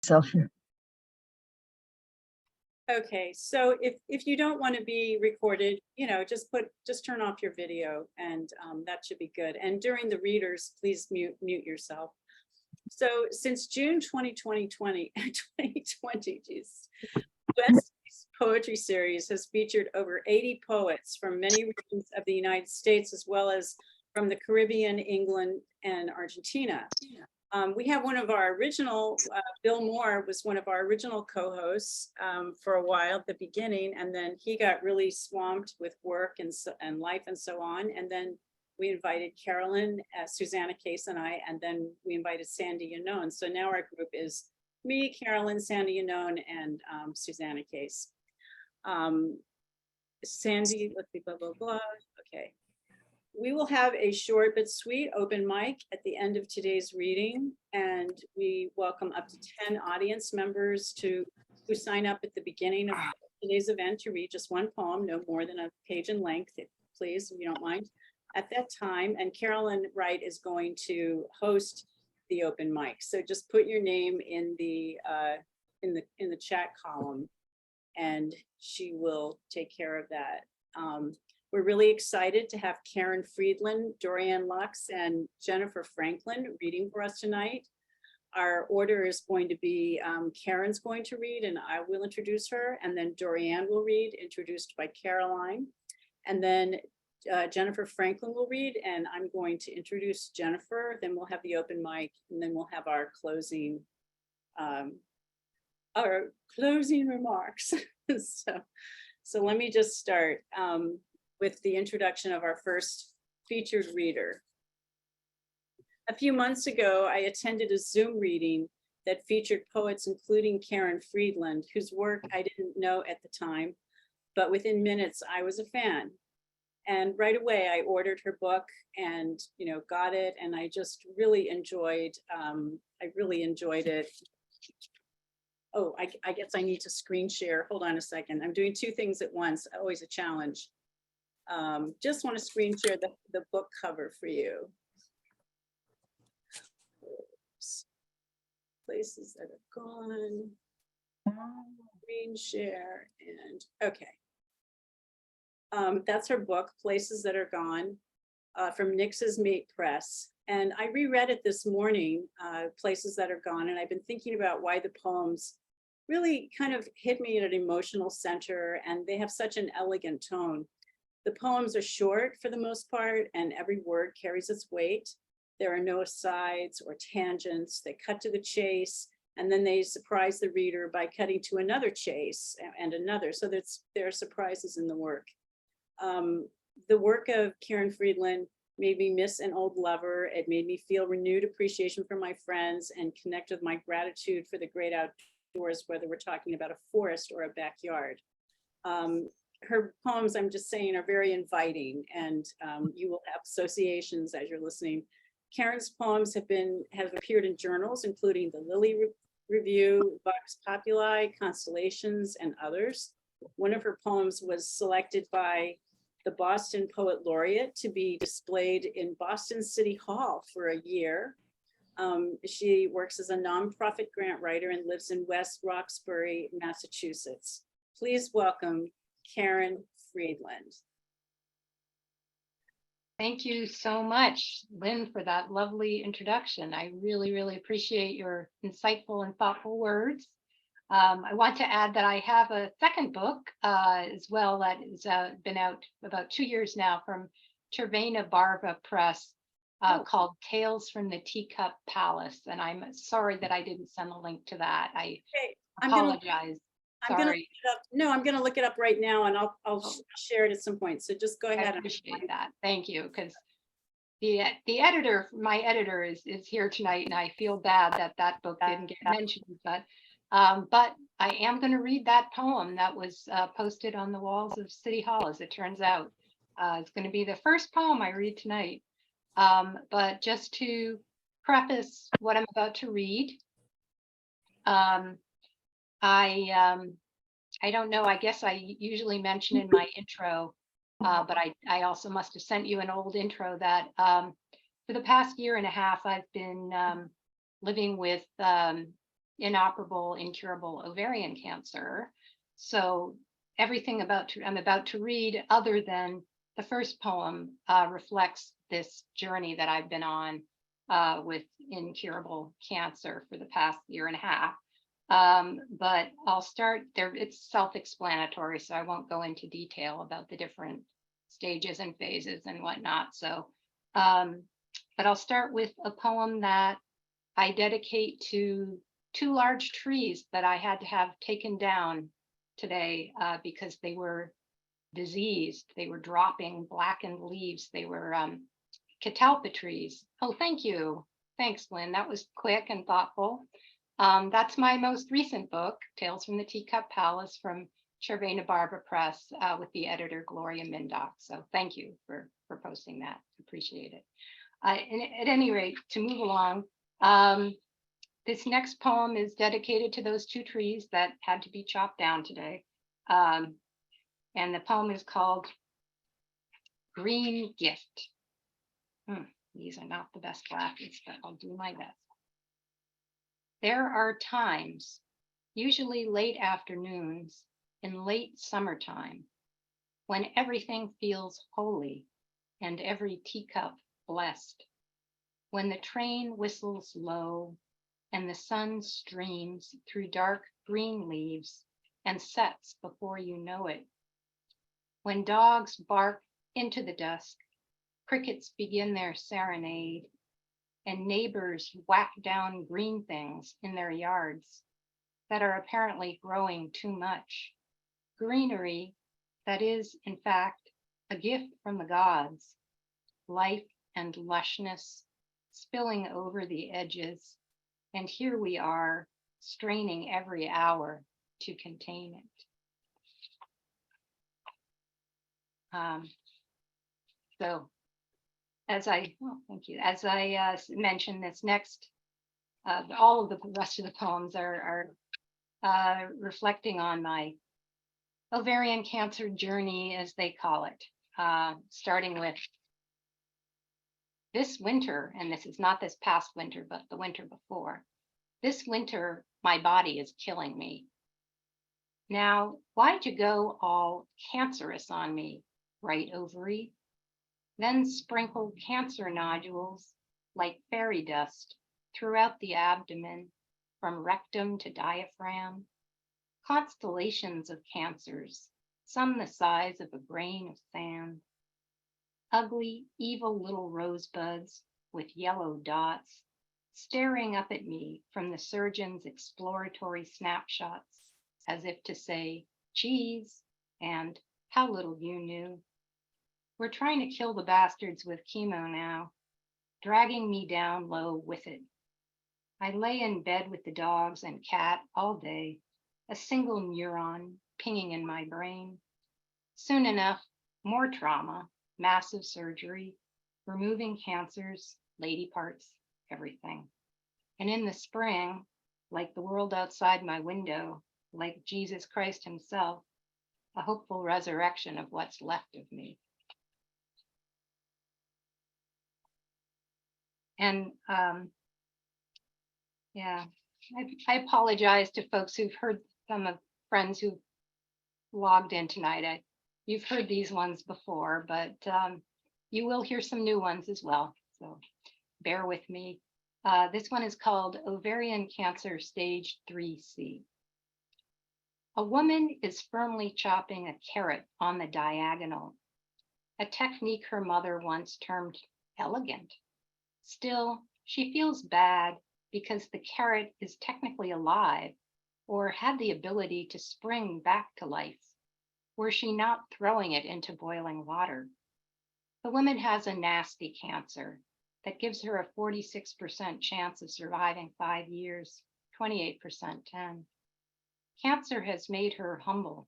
Self here. Okay, so if you don't want to be recorded, just turn off your video and that should be good. And during the readers, please mute yourself. So since June 2020, geez, West Poetry Series has featured over 80 poets from many regions of the United States, as well as from the Caribbean, England, and Argentina. We have one of our original, Bill Moore was one of our original co-hosts for a while at the beginning, and then he got really swamped with work and life and so on. And then we invited Carolyne, Susana H, and I, and then we invited Sandy Yannone. So now our group is me, Carolyne, Sandy Yannone, and Susana H. Sandy, let's see, blah, blah, blah. Okay. We will have a short but sweet open mic at the end of today's reading, and we welcome up to 10 audience members who sign up at the beginning of today's event to read just one poem, no more than a page in length, please, if you don't mind, at that time. And Carolyne Wright is going to host the open mic. So just put your name in the chat column, and she will take care of that. We're really excited to have Karen Friedland, Dorianne Laux, and Jennifer Franklin reading for us tonight. Our order is going to be Karen's going to read, and I will introduce her, and then Dorianne will read, introduced by Caroline, and then Jennifer Franklin will read, and I'm going to introduce Jennifer. Then we'll have the open mic, and then we'll have our closing remarks. So let me just start with the introduction of our first featured reader. A few months ago, I attended a Zoom reading that featured poets including Karen Friedland, whose work I didn't know at the time, but within minutes I was a fan. And right away I ordered her book and got it, and I just really enjoyed it. Oh, I guess I need to screen share. Hold on a second. I'm doing two things at once, always a challenge. Just want to screen share the book cover for you. Oops. Places that have gone. Screen share and okay. That's her book, Places That Are Gone, from Nix's Mate Press. And I reread it this morning, Places That Are Gone, and I've been thinking about why the poems really kind of hit me at an emotional center, and they have such an elegant tone. The poems are short for the most part, and every word carries its weight. There are no asides or tangents. They cut to the chase, and then they surprise the reader by cutting to another chase and another. So there are surprises in the work. The work of Karen Friedland made me miss an old lover. It made me feel renewed appreciation for my friends and connect with my gratitude for the great outdoors, whether we're talking about a forest or a backyard. Her poems, I'm just saying, are very inviting, and you will have associations as you're listening. Karen's poems have appeared in journals, including the Lily Review, Vox Populi, Constellations, and others. One of her poems was selected by the Boston Poet Laureate to be displayed in Boston City Hall for a year. She works as a nonprofit grant writer and lives in West Roxbury, Massachusetts. Please welcome Karen Friedland. Thank you so much, Lynn, for that lovely introduction. I really, really appreciate your insightful and thoughtful words. I want to add that I have a second book as well that has been out about 2 years now from Tervena Barva Press called Tales from the Teacup Palace. And I'm sorry that I didn't send a link to that. I apologize. I'm going to look it up. No, I'm going to look it up right now, and I'll share it at some point. So just go ahead. I appreciate that. Thank you, because the editor, my editor, is here tonight, and I feel bad that book didn't get mentioned. But I am going to read that poem that was posted on the walls of City Hall, as it turns out. It's going to be the first poem I read tonight. But just to preface what I'm about to read, I don't know, I guess I usually mention in my intro, but I also must have sent you an old intro that for the past year and a half, I've been living with inoperable, incurable ovarian cancer. So everything I'm about to read, other than the first poem, reflects this journey that I've been on with incurable cancer for the past year and a half. But I'll start there. It's self-explanatory, so I won't go into detail about the different stages and phases and whatnot. So, but I'll start with a poem that I dedicate to two large trees that I had to have taken down today because they were diseased. They were dropping blackened leaves. They were catalpa trees. Oh, thank you. Thanks, Lynn. That was quick and thoughtful. That's my most recent book, Tales from the Teacup Palace, from Chervena Barbara Press, with the editor Gloria Mindock. So thank you for posting that. Appreciate it. At any rate, to move along, this next poem is dedicated to those two trees that had to be chopped down today. And the poem is called Green Gift. These are not the best graphics, but I'll do my best. There are times, usually late afternoons in late summertime, when everything feels holy and every teacup blessed, when the train whistles low and the sun streams through dark green leaves and sets before you know it, when dogs bark into the dusk, crickets begin their serenade, and neighbors whack down green things in their yards that are apparently growing too much. Greenery that is, in fact, a gift from the gods, life and lushness spilling over the edges, and here we are straining every hour to contain it. So as I mentioned, this next, all of the rest of the poems are reflecting on my ovarian cancer journey, as they call it, starting with this winter, and this is not this past winter, but the winter before. This winter, my body is killing me. Now, why'd you go all cancerous on me, right ovary? Then sprinkle cancer nodules like fairy dust throughout the abdomen, from rectum to diaphragm. Constellations of cancers, some the size of a grain of sand. Ugly, evil little rosebuds with yellow dots staring up at me from the surgeon's exploratory snapshots, as if to say, geez, and how little you knew. We're trying to kill the bastards with chemo now, dragging me down low with it. I lay in bed with the dogs and cat all day, a single neuron pinging in my brain. Soon enough, more trauma, massive surgery, removing cancers, lady parts, everything. And in the spring, like the world outside my window, like Jesus Christ himself, a hopeful resurrection of what's left of me. And yeah, I apologize to folks who've heard, some of friends who logged in tonight. You've heard these ones before, but you will hear some new ones as well. So bear with me. This one is called Ovarian Cancer Stage 3C. A woman is firmly chopping a carrot on the diagonal, a technique her mother once termed elegant. Still, she feels bad because the carrot is technically alive or had the ability to spring back to life, were she not throwing it into boiling water. The woman has a nasty cancer that gives her a 46% chance of surviving 5 years, 28% 10. Cancer has made her humble,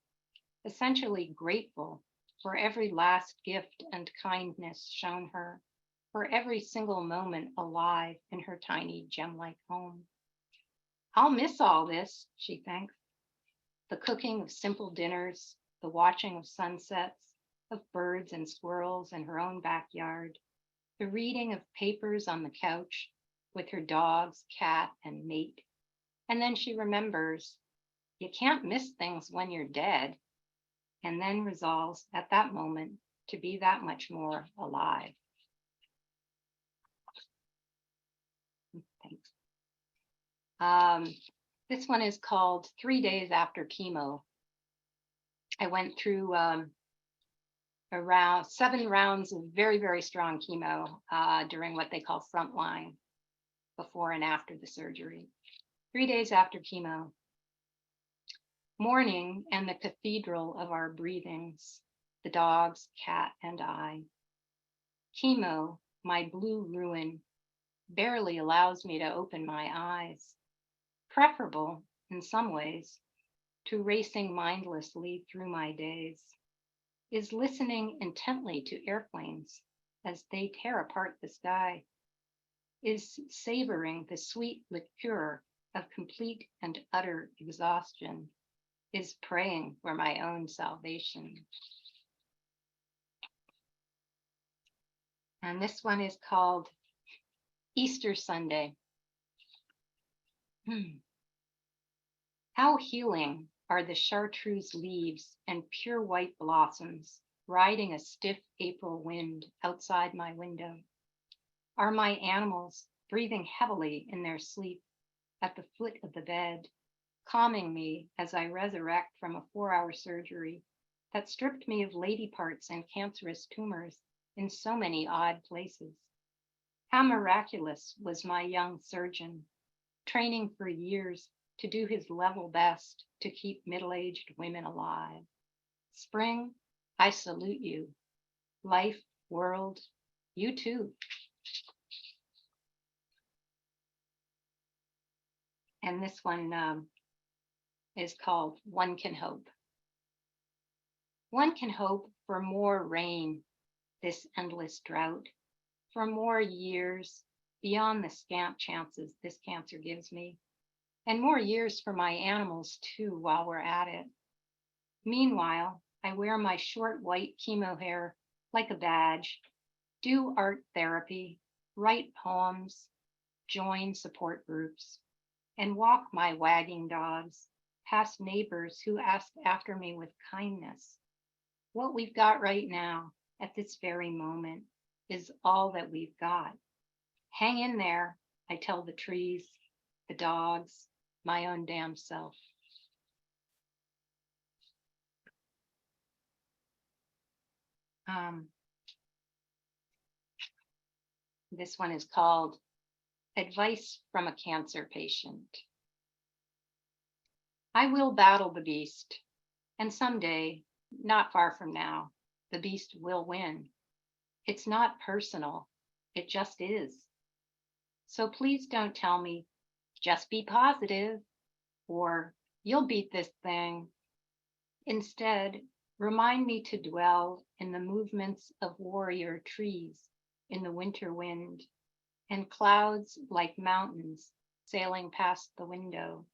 essentially grateful for every last gift and kindness shown her, for every single moment alive in her tiny gem-like home. I'll miss all this, she thinks. The cooking of simple dinners, the watching of sunsets, of birds and squirrels in her own backyard, the reading of papers on the couch with her dogs, cat, and mate, And then she remembers you can't miss things when you're dead, and then resolves at that moment to be that much more alive. Thanks. This one is called 3 Days After Chemo. I went through around 7 rounds of very, very strong chemo during what they call frontline, before and after the surgery. 3 days after chemo. Morning and the cathedral of our breathings, the dogs, cat, and I. Chemo, my blue ruin, barely allows me to open my eyes. Preferable, in some ways, to racing mindlessly through my days, is listening intently to airplanes as they tear apart the sky, is savoring the sweet liqueur of complete and utter exhaustion, is praying for my own salvation. And this one is called Easter Sunday. How healing are the chartreuse leaves and pure white blossoms riding a stiff April wind outside my window. Are my animals breathing heavily in their sleep at the foot of the bed, calming me as I resurrect from a 4-hour surgery that stripped me of lady parts and cancerous tumors in so many odd places. How miraculous was my young surgeon, training for years to do his level best to keep middle-aged women alive. Spring, I salute you. Life, world, you too. And this one is called One Can Hope. One can hope for more rain, this endless drought, for more years beyond the scant chances this cancer gives me, and more years for my animals too while we're at it. Meanwhile, I wear my short white chemo hair like a badge, do art therapy, write poems, join support groups, and walk my wagging dogs past neighbors who ask after me with kindness. What we've got right now, at this very moment, is all that we've got. Hang in there, I tell the trees, the dogs, my own damn self. This one is called Advice from a Cancer Patient. I will battle the beast, and someday, not far from now, the beast will win. It's not personal, it just is. So please don't tell me, just be positive, or you'll beat this thing. Instead, remind me to dwell in the movements of warrior trees in the winter wind, and clouds like mountains sailing past the window,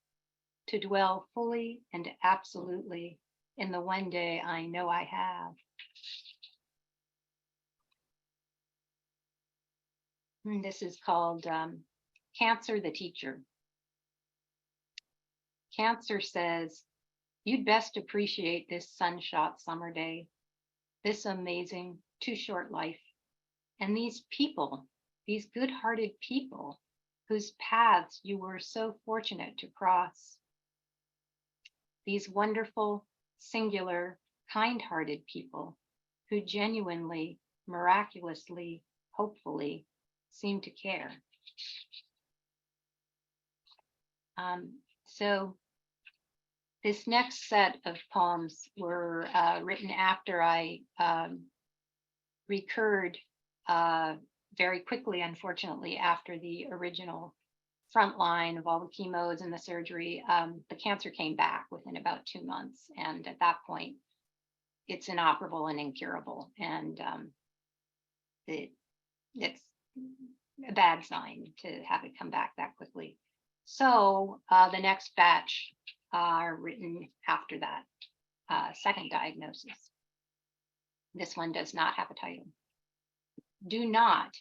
to dwell fully and absolutely in the one day I know I have. And this is called Cancer the Teacher. Cancer says, you'd best appreciate this sunshot summer day, this amazing, too short life, and these people, these good-hearted people whose paths you were so fortunate to cross. These wonderful, singular, kind-hearted people who genuinely, miraculously, hopefully seem to care. So this next set of poems were written after I recurred very quickly, unfortunately, after the original front line of all the chemos and the surgery. The cancer came back within about 2 months. And at that point, it's inoperable and incurable. And it's a bad sign to have it come back that quickly. So the next batch are written after that second diagnosis. This one does not have a title. Do not,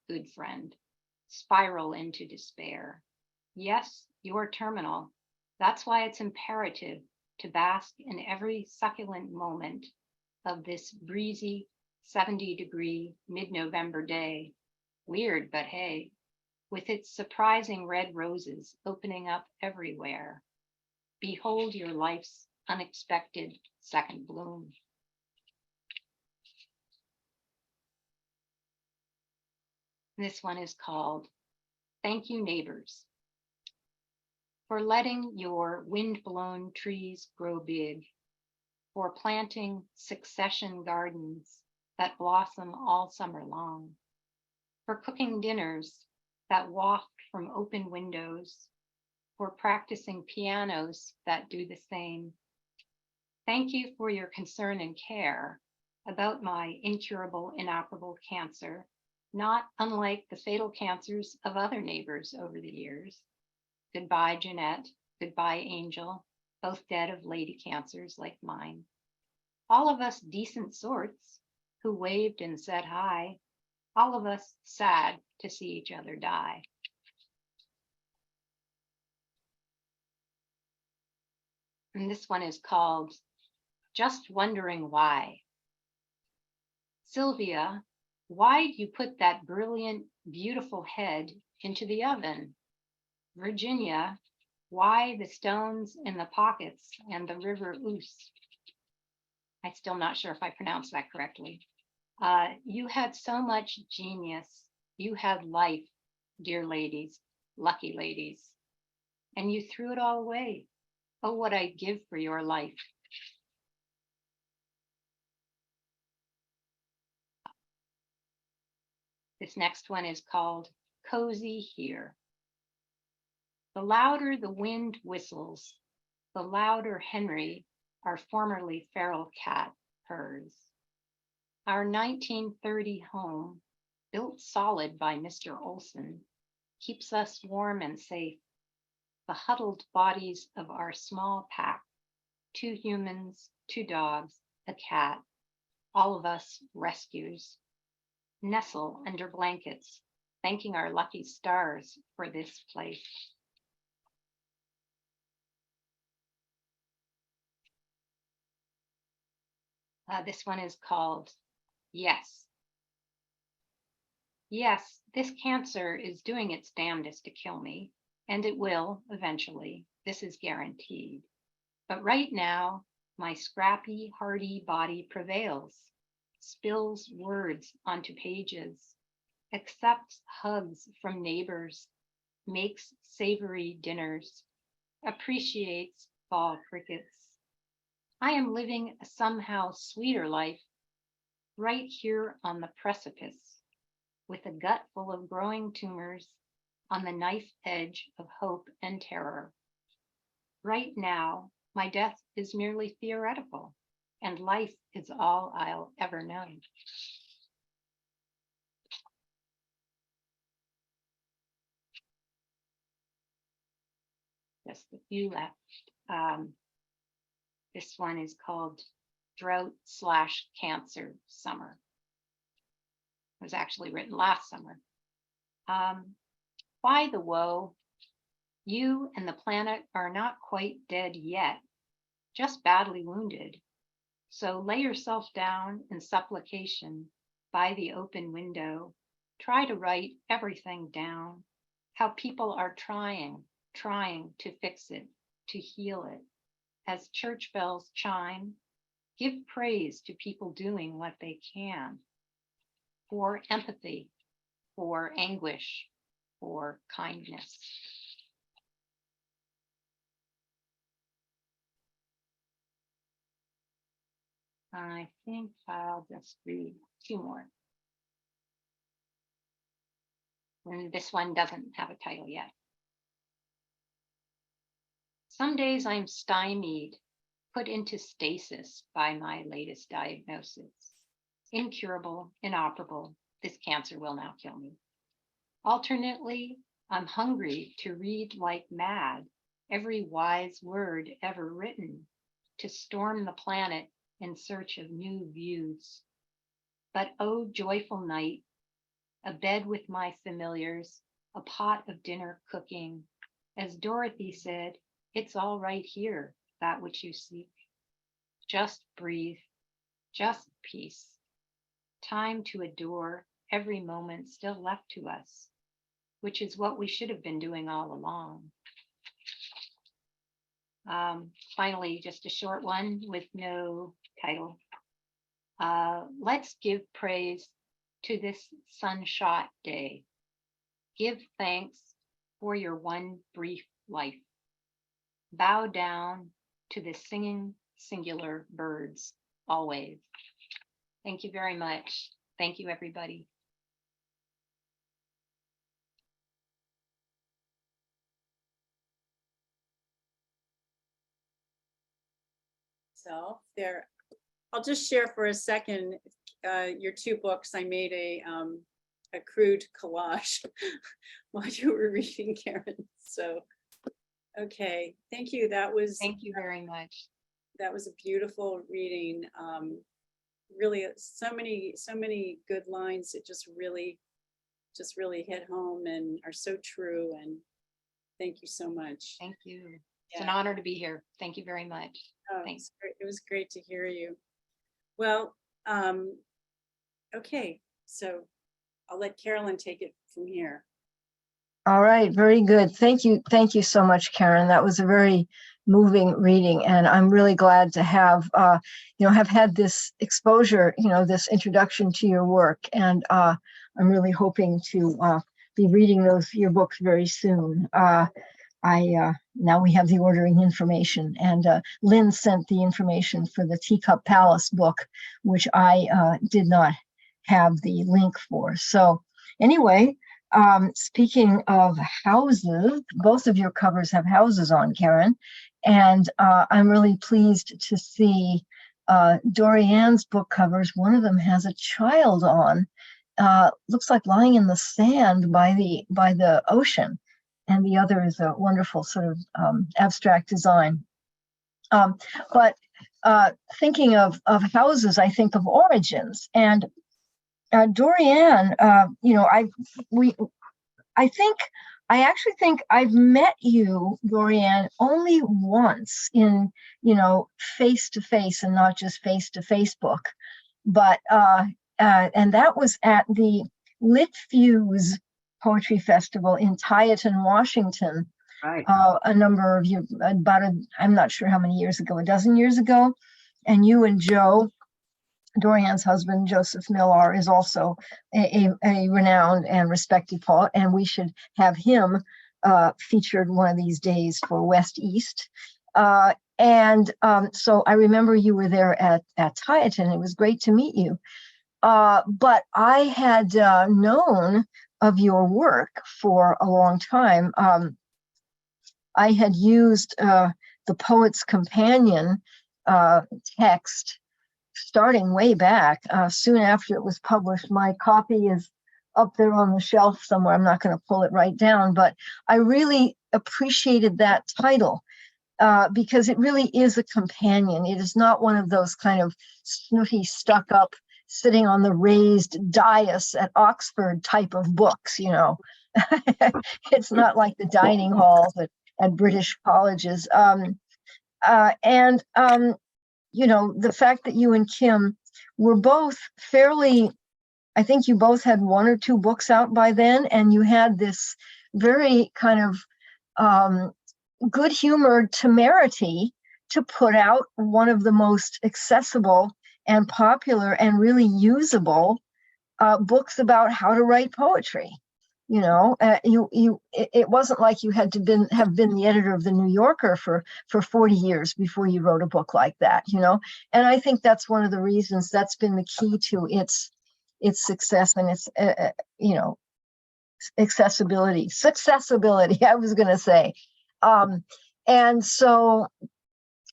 good friend, spiral into despair. Yes, your terminal. That's why it's imperative to bask in every succulent moment of this breezy 70-degree mid-November day. Weird, but hey, with its surprising red roses opening up everywhere. Behold your life's unexpected second bloom. This one is called Thank You Neighbors for letting your wind-blown trees grow big, for planting succession gardens that blossom all summer long, for cooking dinners that waft from open windows, for practicing pianos that do the same. Thank you for your concern and care about my incurable, inoperable cancer, not unlike the fatal cancers of other neighbors over the years. Goodbye, Jeanette. Goodbye, Angel, both dead of lady cancers like mine. All of us decent sorts who waved and said hi, all of us sad to see each other die. And this one is called Just Wondering Why. Sylvia, why'd you put that brilliant, beautiful head into the oven? Virginia, why the stones in the pockets and the river Ouse? I'm still not sure if I pronounced that correctly. You had so much genius. You had life, dear ladies, lucky ladies, and you threw it all away. Oh, what I'd give for your life. This next one is called Cozy Here. The louder the wind whistles, the louder Henry, our formerly feral cat, purrs. Our 1930 home, built solid by Mr. Olson, keeps us warm and safe. The huddled bodies of our small pack, 2 humans, 2 dogs, a cat, all of us rescues, nestle under blankets, thanking our lucky stars for this place. This one is called Yes. Yes, this cancer is doing its damnedest to kill me, and it will eventually. This is guaranteed. But right now, my scrappy, hardy body prevails, spills words onto pages, accepts hugs from neighbors, makes savory dinners, appreciates fall crickets. I am living a somehow sweeter life right here on the precipice, with a gut full of growing tumors on the knife edge of hope and terror. Right now, my death is merely theoretical, and life is all I'll ever know. Just a few left. This one is called Drought/Cancer Summer. It was actually written last summer. Why the woe? You and the planet are not quite dead yet, just badly wounded. So lay yourself down in supplication by the open window. Try to write everything down, how people are trying to fix it, to heal it. As church bells chime, give praise to people doing what they can, for empathy, for anguish, for kindness. I think I'll just read 2 more. And this one doesn't have a title yet. Some days I'm stymied, put into stasis by my latest diagnosis. Incurable, inoperable, this cancer will now kill me. Alternately, I'm hungry to read like mad every wise word ever written, to storm the planet in search of new views. But oh, joyful night, a bed with my familiars, a pot of dinner cooking, As Dorothy said, it's all right here, that which you seek. Just breathe, just peace. Time to adore every moment still left to us, which is what we should have been doing all along. Finally, just a short one with no title. Let's give praise to this sunshot day. Give thanks for your one brief life. Bow down to the singing singular birds always. Thank you very much. Thank you, everybody. So there, I'll just share for a second your two books. I made a crude collage while you were reading, Karen. So, okay, thank you. Thank you very much. That was a beautiful reading. Really, so many good lines that just really hit home and are so true. And thank you so much. Thank you. It's an honor to be here. Thank you very much. Oh, thanks. It was great to hear you. Well, okay, so I'll let Carolyne take it from here. All right, very good. Thank you so much, Karen. That was a very moving reading, and I'm really glad to have have had this exposure, this introduction to your work, and I'm really hoping to be reading your books very soon. Now we have the ordering information, and Lynn sent the information for the Teacup Palace book, which I did not have the link for. So anyway, speaking of houses, both of your covers have houses on, Karen, and I'm really pleased to see Dorianne's book covers. One of them has a child on, looks like lying in the sand by the ocean. And the other is a wonderful sort of abstract design. But thinking of houses, I think of origins. And Dorianne, I actually think I've met you, Dorianne, only once in, face to face and not just face to Facebook. But and that was at the Lit Fuse Poetry Festival in Tieton, Washington. Right. A number of you, I'm not sure how many years ago, a dozen years ago. And you and Joe, Dorianne's husband, Joseph Millar, is also a renowned and respected poet, and we should have him featured one of these days for West East. So I remember you were there at Tieton. It was great to meet you. But I had known of your work for a long time. I had used the Poet's Companion text starting way back, soon after it was published. My copy is up there on the shelf somewhere. I'm not going to pull it right down, but I really appreciated that title because it really is a companion. It is not one of those kind of snooty, stuck up, sitting on the raised dais at Oxford type of books, It's not like the dining halls at British colleges. The fact that you and Kim were both fairly, I think you both had one or two books out by then, and you had this very kind of good-humored temerity to put out one of the most accessible and popular and really usable books about how to write poetry. It wasn't like you had to have been the editor of the New Yorker for 40 years before you wrote a book like that, And I think that's one of the reasons that's been the key to its success and its, accessibility, I was going to say. And so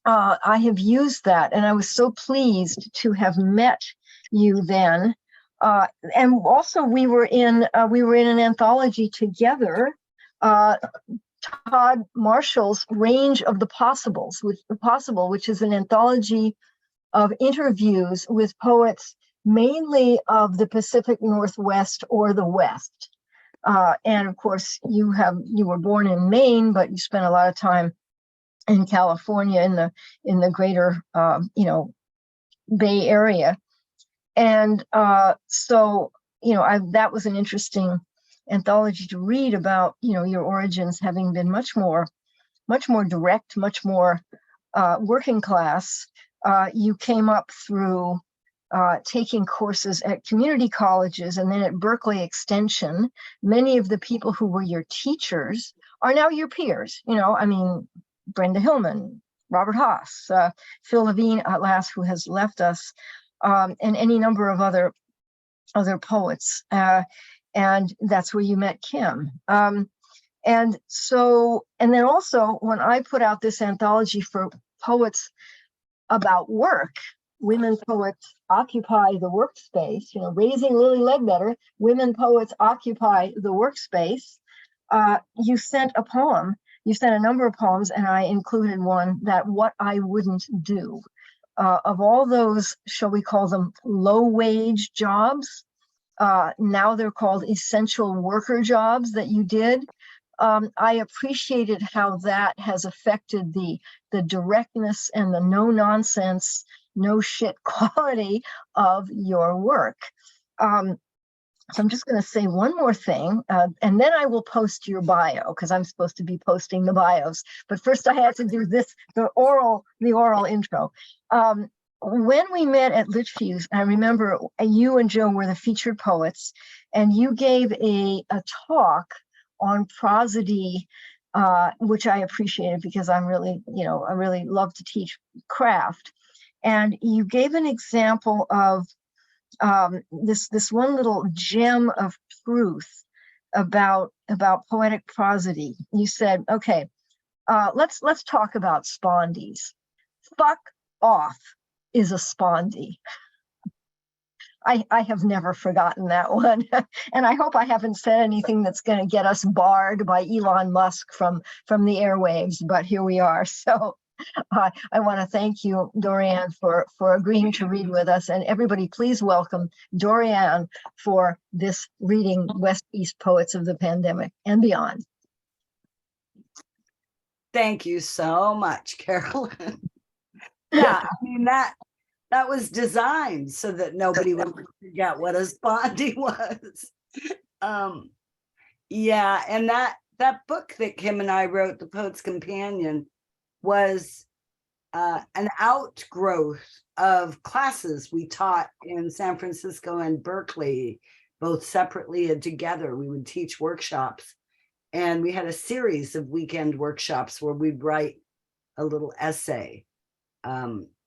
I have used that, and I was so pleased to have met you then. And also we were in an anthology together, Todd Marshall's Range of the Possibles, which is an anthology of interviews with poets mainly of the Pacific Northwest or the West. And of course, you were born in Maine, but you spent a lot of time in California in the greater Bay Area. And so that was an interesting anthology to read about, your origins having been much more direct, much more working class. You came up through taking courses at community colleges and then at Berkeley Extension. Many of the people who were your teachers are now your peers. Brenda Hillman, Robert Haas, Phil Levine at last, who has left us, and any number of other poets. And that's where you met Kim. And then also when I put out this anthology for poets about work, women poets occupy the workspace, raising Lily Ledbetter, women poets occupy the workspace. You sent a poem, you sent a number of poems, and I included one, that what I wouldn't do. Of all those, shall we call them low wage jobs, now they're called essential worker jobs that you did. I appreciated how that has affected the directness and the no nonsense, no shit quality of your work. So I'm just going to say one more thing, and then I will post your bio, because I'm supposed to be posting the bios. But first I had to do the oral intro. When we met at Litchfields, I remember you and Joe were the featured poets, and you gave a talk on prosody, which I appreciated because I really love to teach craft. And you gave an example of this one little gem of truth about poetic prosody. You said, okay, let's talk about spondies. Fuck off is a spondie. I have never forgotten that one. And I hope I haven't said anything that's going to get us barred by Elon Musk from the airwaves, but here we are. So I want to thank you, Dorianne, for agreeing to read with us. And everybody, please welcome Dorianne for this reading West East Poets of the Pandemic and Beyond. Thank you so much, Caroline. Yeah, I mean, that was designed so that nobody would forget what a spondie was. Yeah, and that book that Kim and I wrote, The Poet's Companion, was an outgrowth of classes we taught in San Francisco and Berkeley, both separately and together. We would teach workshops, and we had a series of weekend workshops where we'd write a little essay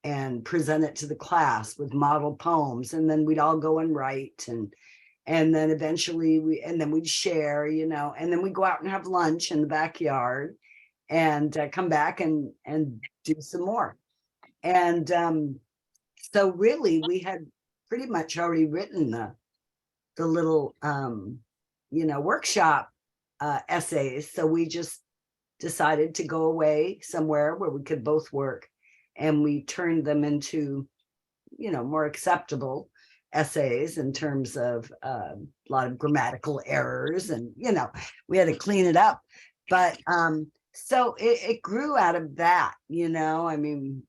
and present it to the class with model poems, and then we'd all go and write, and then eventually we'd share, and then we'd go out and have lunch in the backyard and come back and do some more. And so really we had pretty much already written the little workshop essays. So we just decided to go away somewhere where we could both work, and we turned them into more acceptable essays in terms of a lot of grammatical errors, and we had to clean it up. But so it grew out of that. I mean,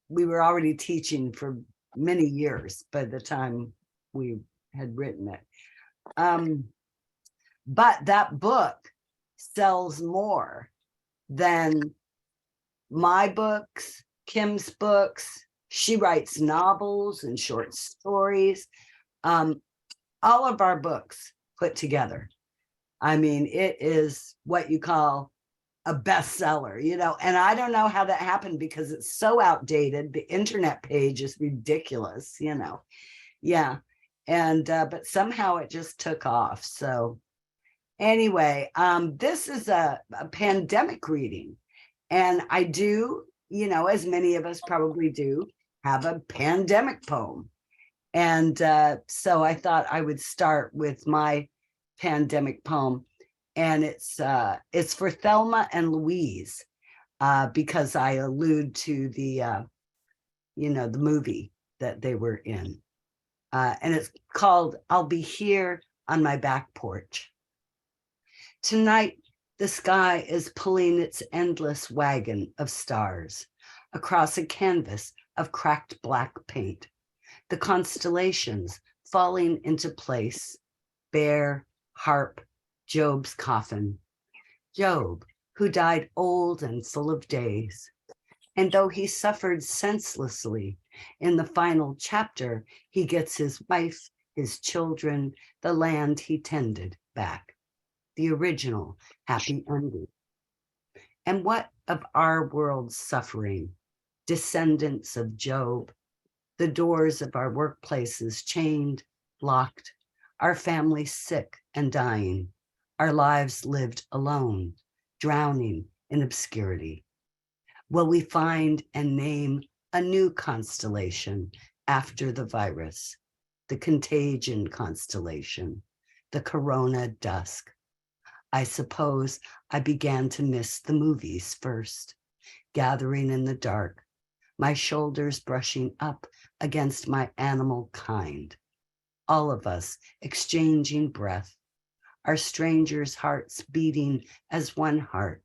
we were already teaching for many years by the time we had written it. But that book sells more than my books, Kim's books. She writes novels and short stories. All of our books put together. I mean, it is what you call a bestseller, and I don't know how that happened because it's so outdated. The internet page is ridiculous, yeah. And but somehow it just took off. So anyway, this is a pandemic reading, and I do, as many of us probably do, have a pandemic poem. And so I thought I would start with my pandemic poem. And it's for Thelma and Louise, because I allude to the movie that they were in. And it's called, I'll Be Here on My Back Porch. Tonight, the sky is pulling its endless wagon of stars across a canvas of cracked black paint, the constellations falling into place, Bear, Harp, Job's coffin. Job, who died old and full of days. And though he suffered senselessly, in the final chapter, he gets his wife, his children, the land he tended back. The original happy ending. And what of our world's suffering? Descendants of Job, the doors of our workplaces chained, locked, our families sick and dying, our lives lived alone, drowning in obscurity. Will we find and name a new constellation after the virus, the contagion constellation, the corona dusk? I suppose I began to miss the movies first, gathering in the dark, my shoulders brushing up against my animal kind, all of us exchanging breath, our strangers' hearts beating as one heart,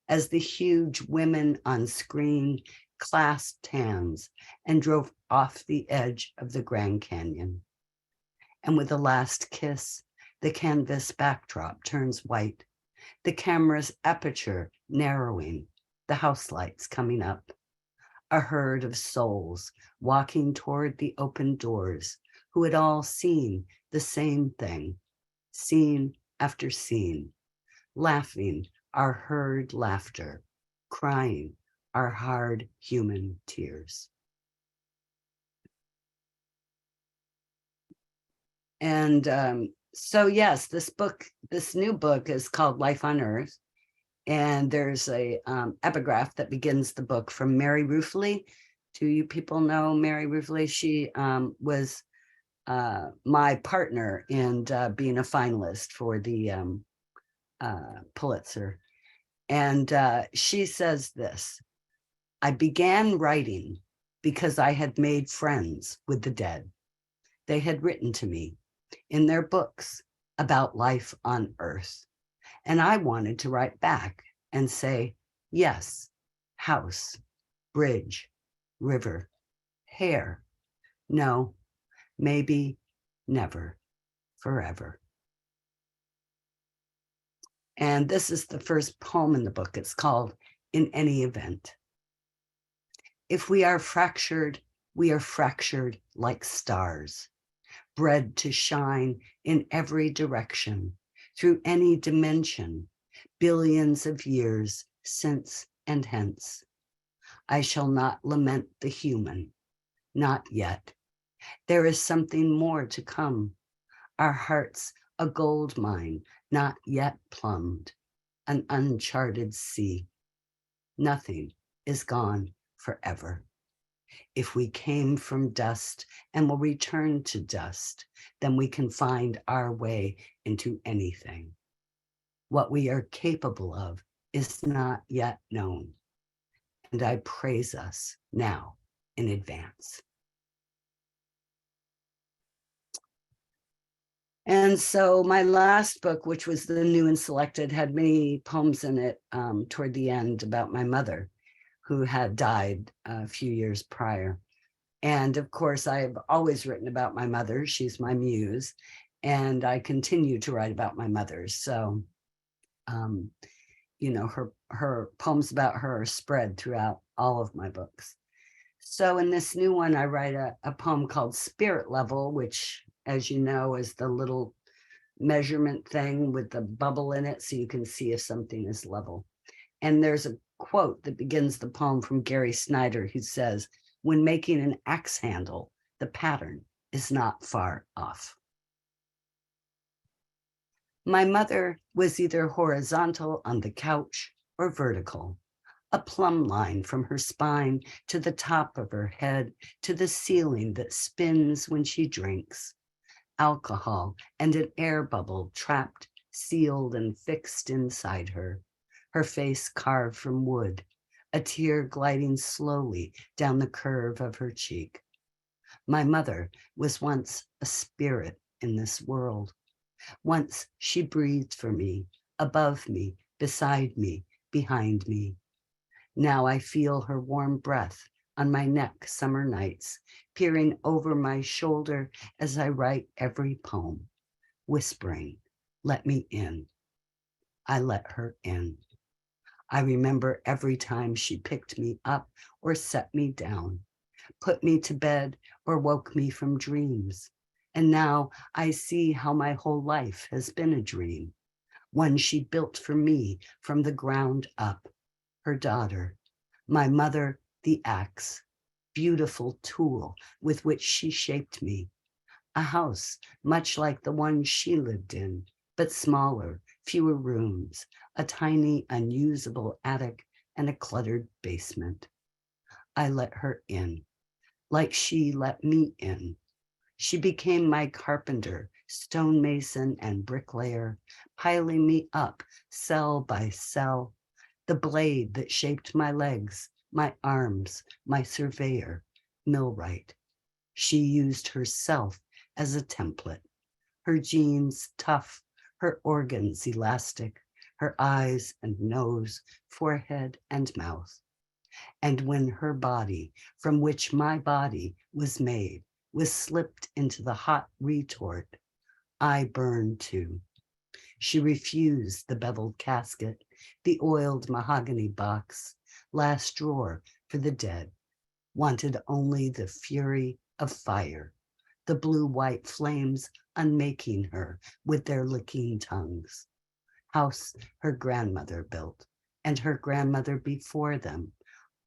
as the huge women on screen clasped hands and drove off the edge of the Grand Canyon. And with a last kiss, the canvas backdrop turns white, the camera's aperture narrowing, the house lights coming up. A herd of souls walking toward the open doors who had all seen the same thing, scene after scene, laughing our herd laughter, crying our hard human tears. And so, yes, this new book is called Life on Earth. And there's a epigraph that begins the book from Mary Ruefle. Do you people know Mary Ruefle? She was my partner in being a finalist for the Pulitzer. And she says this: I began writing because I had made friends with the dead. They had written to me in their books about life on Earth. And I wanted to write back and say, yes, house, bridge, river, hair. No, maybe, never, forever. And this is the first poem in the book. It's called In Any Event. If we are fractured like stars, bred to shine in every direction, through any dimension, billions of years since and hence. I shall not lament the human, not yet. There is something more to come. Our hearts a gold mine, not yet plumbed, an uncharted sea. Nothing is gone forever. If we came from dust and will return to dust, then we can find our way into anything. What we are capable of is not yet known, and I praise us now in advance. And so my last book, which was the new and selected, had many poems in it toward the end about my mother, who had died a few years prior. And of course, I've always written about my mother. She's my muse, and I continue to write about my mother. So, you know, her poems about her are spread throughout all of my books. So in this new one, I write a poem called Spirit Level, which, as you know, is the little measurement thing with the bubble in it, so you can see if something is level. And there's a quote that begins the poem from Gary Snyder, who says, when making an axe handle, the pattern is not far off. My mother was either horizontal on the couch or vertical, a plumb line from her spine to the top of her head to the ceiling that spins when she drinks. Alcohol and an air bubble trapped, sealed, and fixed inside her, her face carved from wood, a tear gliding slowly down the curve of her cheek. My mother was once a spirit in this world. Once she breathed for me, above me, beside me, behind me. Now I feel her warm breath on my neck summer nights, peering over my shoulder as I write every poem, whispering, let me in. I let her in. I remember every time she picked me up or set me down, put me to bed or woke me from dreams. And now I see how my whole life has been a dream, one she built for me from the ground up, her daughter, my mother, the axe, beautiful tool with which she shaped me, a house much like the one she lived in, but smaller, fewer rooms, a tiny, unusable attic, and a cluttered basement. I let her in, like she let me in. She became my carpenter, stonemason, and bricklayer, piling me up cell by cell, the blade that shaped my legs, my arms, my surveyor, millwright. She used herself as a template, her genes tough, her organs elastic, her eyes and nose, forehead and mouth. And when her body, from which my body was made, was slipped into the hot retort, I burned too. She refused the beveled casket, the oiled mahogany box, last drawer for the dead, wanted only the fury of fire, the blue-white flames unmaking her with their licking tongues. House her grandmother built, and her grandmother before them,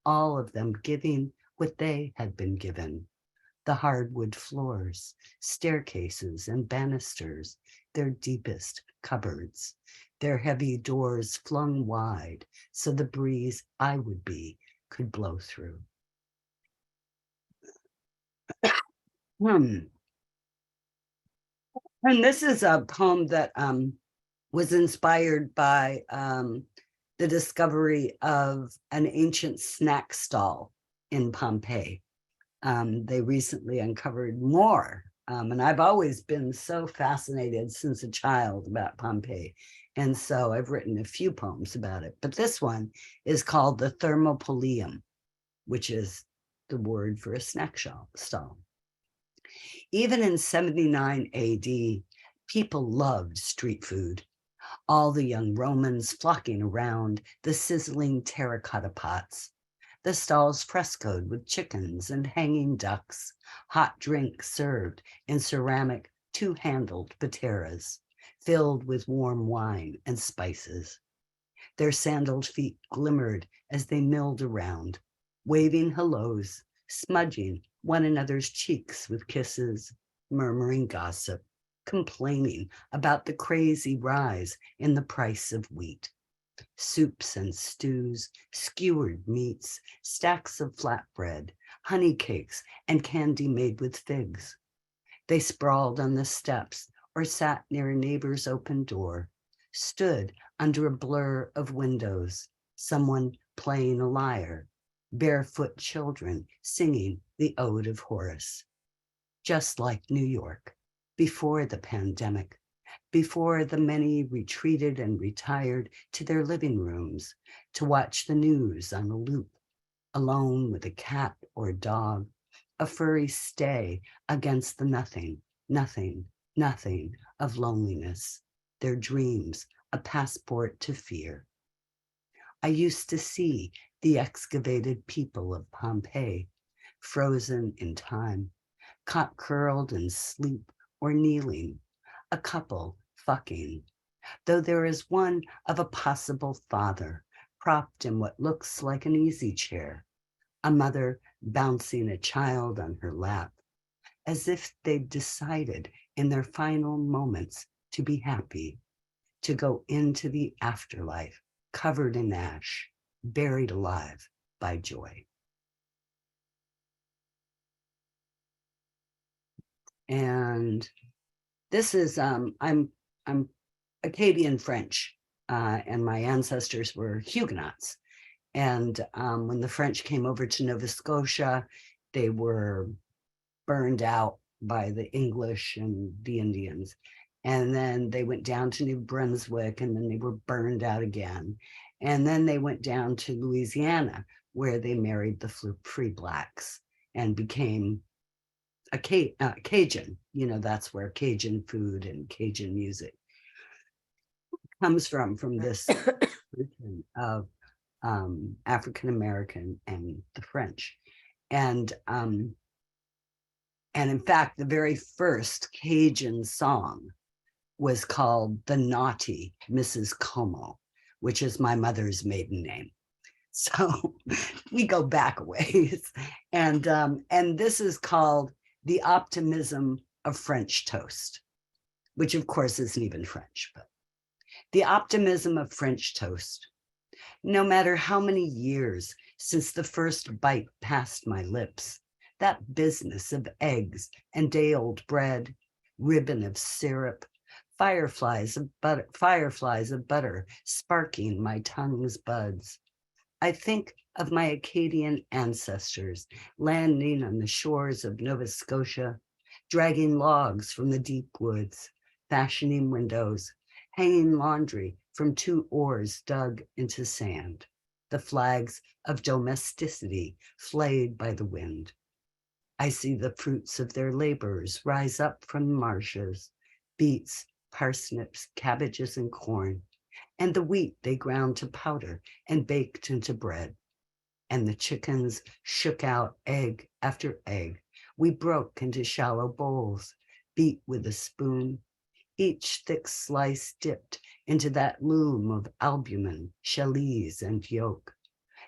all of them giving what they had been given. The hardwood floors, staircases and banisters, their deepest cupboards, their heavy doors flung wide so the breeze I would be could blow through. And this is a poem that was inspired by the discovery of an ancient snack stall in Pompeii. They recently uncovered more. And I've always been so fascinated since a child about Pompeii. And so I've written a few poems about it. But this one is called the Thermopolium, which is the word for a snack stall. Even in 79 AD, people loved street food. All the young Romans flocking around the sizzling terracotta pots, the stalls frescoed with chickens and hanging ducks, hot drinks served in ceramic two-handled pateras, filled with warm wine and spices. Their sandaled feet glimmered as they milled around, waving hellos, smudging one another's cheeks with kisses, murmuring gossip, complaining about the crazy rise in the price of wheat. Soups and stews, skewered meats, stacks of flatbread, honey cakes, and candy made with figs. They sprawled on the steps or sat near a neighbor's open door, stood under a blur of windows, someone playing a lyre, barefoot children singing the Ode of Horace. Just like New York, before the pandemic, before the many retreated and retired to their living rooms to watch the news on a loop, alone with a cat or dog, a furry stay against the nothing of loneliness, their dreams, a passport to fear. I used to see the excavated people of Pompeii, frozen in time, caught curled in sleep or kneeling, a couple fucking, though there is one of a possible father propped in what looks like an easy chair, a mother bouncing a child on her lap, as if they'd decided in their final moments to be happy, to go into the afterlife covered in ash, buried alive by joy. And this is, I'm Acadian French, and my ancestors were Huguenots. And when the French came over to Nova Scotia, they were burned out by the English and the Indians. And then they went down to New Brunswick, and then they were burned out again. And then they went down to Louisiana, where they married the Free Blacks and became a Cajun. You know, that's where Cajun food and Cajun music comes from this region of African American and the French. And in fact, the very first Cajun song was called The Naughty Mrs. Como, which is my mother's maiden name. So we go back a ways. And this is called The Optimism of French Toast, which of course isn't even French, but the optimism of French toast. No matter how many years since the first bite passed my lips, that business of eggs and day-old bread, ribbon of syrup, fireflies of butter sparking my tongue's buds. I think of my Acadian ancestors landing on the shores of Nova Scotia, dragging logs from the deep woods, fashioning windows, hanging laundry from 2 oars dug into sand, the flags of domesticity flayed by the wind. I see the fruits of their labors rise up from the marshes, beets, parsnips, cabbages, and corn, and the wheat they ground to powder and baked into bread. And the chickens shook out egg after egg. We broke into shallow bowls, beat with a spoon, each thick slice dipped into that loom of albumin, chalice, and yolk,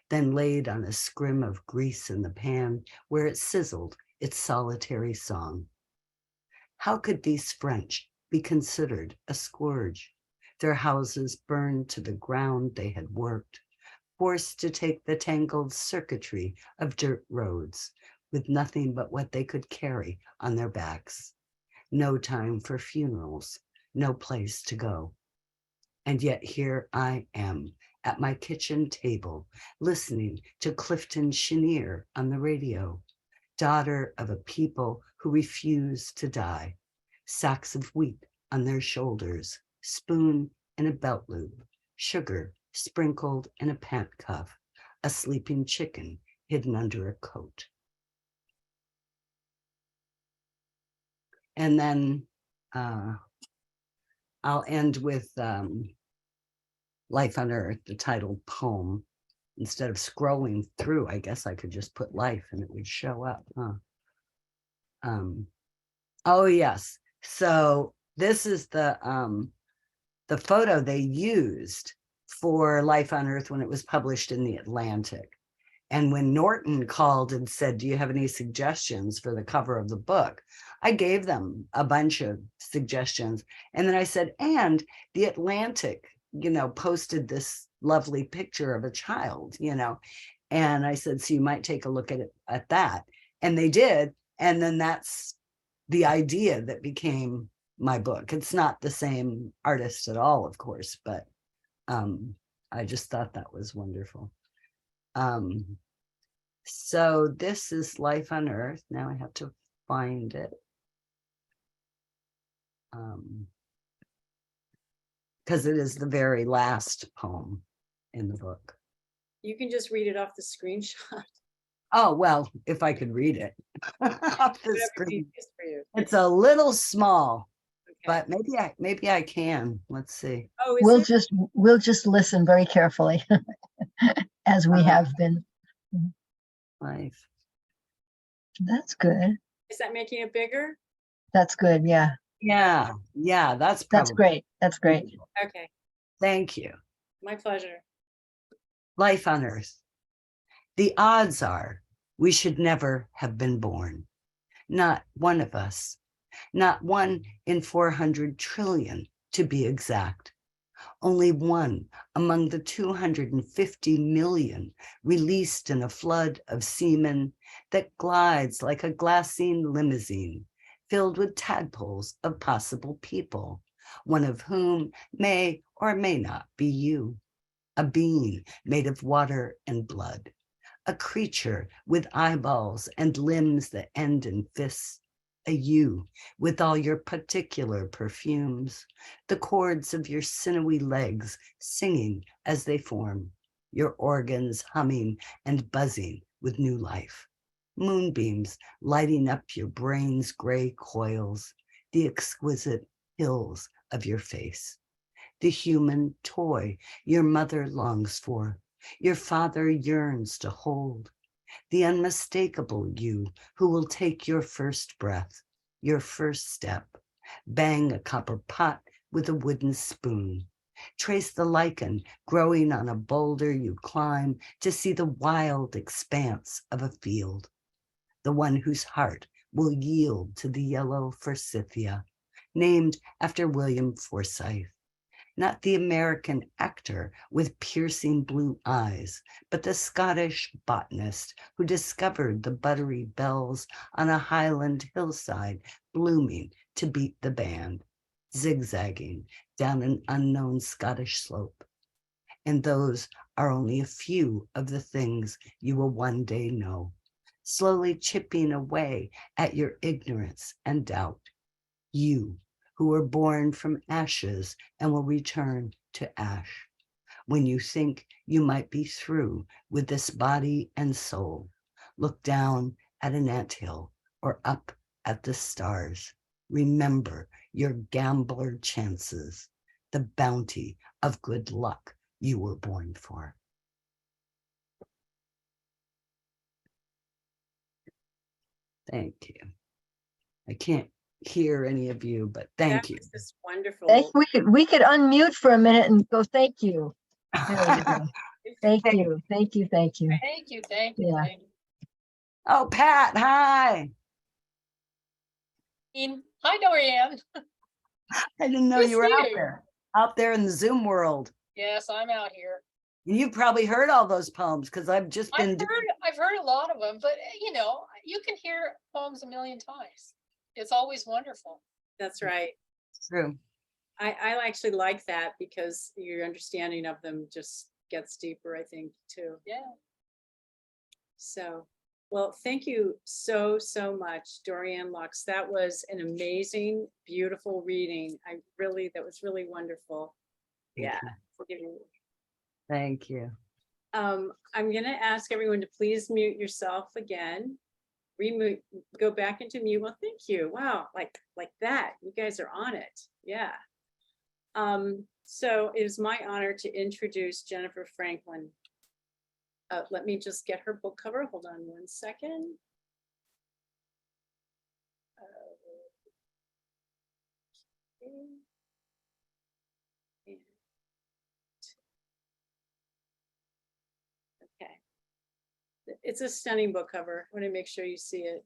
then laid on a scrim of grease in the pan where it sizzled its solitary song. How could these French be considered a scourge? Their houses burned to the ground they had worked, forced to take the tangled circuitry of dirt roads with nothing but what they could carry on their backs. No time for funerals, no place to go. And yet here I am at my kitchen table, listening to Clifton Chenier on the radio, daughter of a people who refuse to die, sacks of wheat on their shoulders, spoon in a belt loop, sugar sprinkled in a pant cuff, a sleeping chicken hidden under a coat. And then I'll end with Life on Earth, the titled poem. Instead of scrolling through, I guess I could just put life and it would show up. Oh yes. So this is the photo they used for Life on Earth when it was published in the Atlantic. And when Norton called and said, do you have any suggestions for the cover of the book? I gave them a bunch of suggestions. And then I said, and the Atlantic, posted this lovely picture of a child, and I said, so you might take a look at that. And they did. And then that's the idea that became my book. It's not the same artist at all, of course, but I just thought that was wonderful. So this is Life on Earth. Now I have to find it. Because it is the very last poem in the book. You can just read it off the screenshot. Oh, well, if I could read it off the Whatever's screen. easiest for you. It's a little small, Okay. but maybe I can. Let's see. Oh, is it? We'll just listen very carefully as we have been. Life. That's good. Is that making it bigger? That's good. Yeah, Yeah, that's that's probably great. That's great. Okay, Thank you. my pleasure. Life on Earth. The odds are we should never have been born. Not one of us. Not 1 in 400 trillion, to be exact. Only one among the 250 million released in a flood of semen that glides like a glassine limousine filled with tadpoles of possible people, one of whom may or may not be you. A being made of water and blood, a creature with eyeballs and limbs that end in fists, a you with all your particular perfumes, the chords of your sinewy legs singing as they form, your organs humming and buzzing with new life, moonbeams lighting up your brain's gray coils, the exquisite hills of your face, the human toy your mother longs for, your father yearns to hold, the unmistakable you who will take your first breath, your first step, bang a copper pot with a wooden spoon, trace the lichen growing on a boulder you climb to see the wild expanse of a field, the one whose heart will yield to the yellow forsythia, named after William Forsythe. Not the American actor with piercing blue eyes, but the Scottish botanist who discovered the buttery bells on a highland hillside blooming to beat the band, zigzagging down an unknown Scottish slope. And those are only a few of the things you will one day know, slowly chipping away at your ignorance and doubt. You who were born from ashes and will return to ash. When you think you might be through with this body and soul, look down at an anthill or up at the stars. Remember your gambler chances, the bounty of good luck you were born for. Thank you. I can't hear any of you, but thank you. That was just wonderful. We could unmute for a minute and go, thank you. There we go. Thank you, thank you, thank you. Thank you, thank you. Yeah. Thank you. Oh, Pat, hi. Hi, Dorianne. I didn't know Good you were to out see you. there in the Zoom world. Yes, I'm out here. And you've probably heard all those poems because I've just been I've heard a lot of them, but you know, you can hear poems a million times. It's always wonderful. That's right. through. I actually like that because your understanding of them just gets deeper, I think, too. Yeah. So, well, thank you so, so much, Dorianne Laux. That was an amazing, beautiful reading. That was really wonderful. Thank Yeah. you. Thank you. I'm going to ask everyone to please mute yourself again. Remute, go back into mute. Well, thank you. Wow, like that. You guys are on it. Yeah. So it is my honor to introduce Jennifer Franklin. Let me just get her book cover. Hold on one second. Okay. It's a stunning book cover. I want to make sure you see it.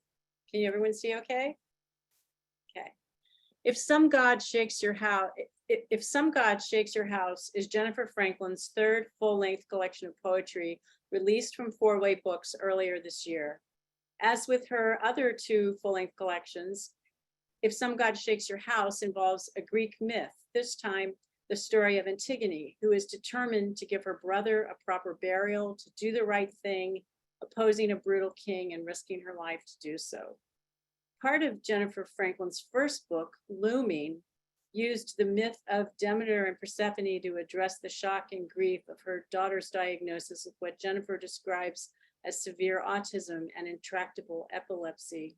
Can everyone see okay? Okay. If Some God Shakes Your House, If Some God Shakes Your House is Jennifer Franklin's third full-length collection of poetry released from Four Way Books earlier this year. As with her other two full-length collections, If Some God Shakes Your House involves a Greek myth, this time the story of Antigone, who is determined to give her brother a proper burial, to do the right thing, opposing a brutal king and risking her life to do so. Part of Jennifer Franklin's first book, Looming, used the myth of Demeter and Persephone to address the shock and grief of her daughter's diagnosis of what Jennifer describes as severe autism and intractable epilepsy.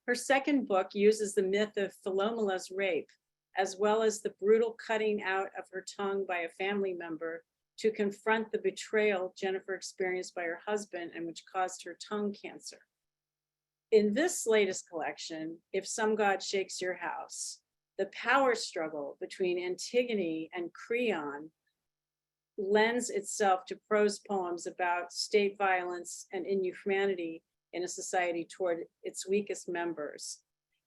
Her second book uses the myth of Philomela's rape, as well as the brutal cutting out of her tongue by a family member to confront the betrayal Jennifer experienced by her husband and which caused her tongue cancer. In this latest collection, If Some God Shakes Your House, the power struggle between Antigone and Creon lends itself to prose poems about state violence and inhumanity in a society toward its weakest members.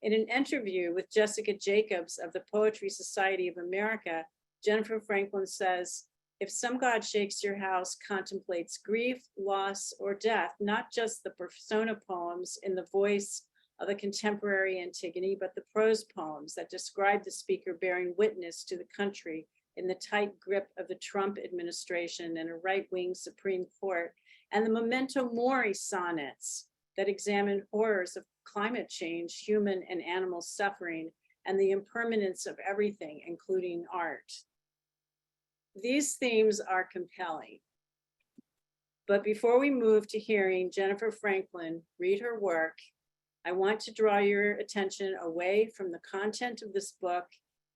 In an interview with Jessica Jacobs of the Poetry Society of America, Jennifer Franklin says, if Some God Shakes Your House contemplates grief, loss, or death, not just the persona poems in the voice of a contemporary Antigone, but the prose poems that describe the speaker bearing witness to the country in the tight grip of the Trump administration and a right-wing Supreme Court, and the memento mori sonnets that examine horrors of climate change, human and animal suffering, and the impermanence of everything, including art. These themes are compelling. But before we move to hearing Jennifer Franklin read her work, I want to draw your attention away from the content of this book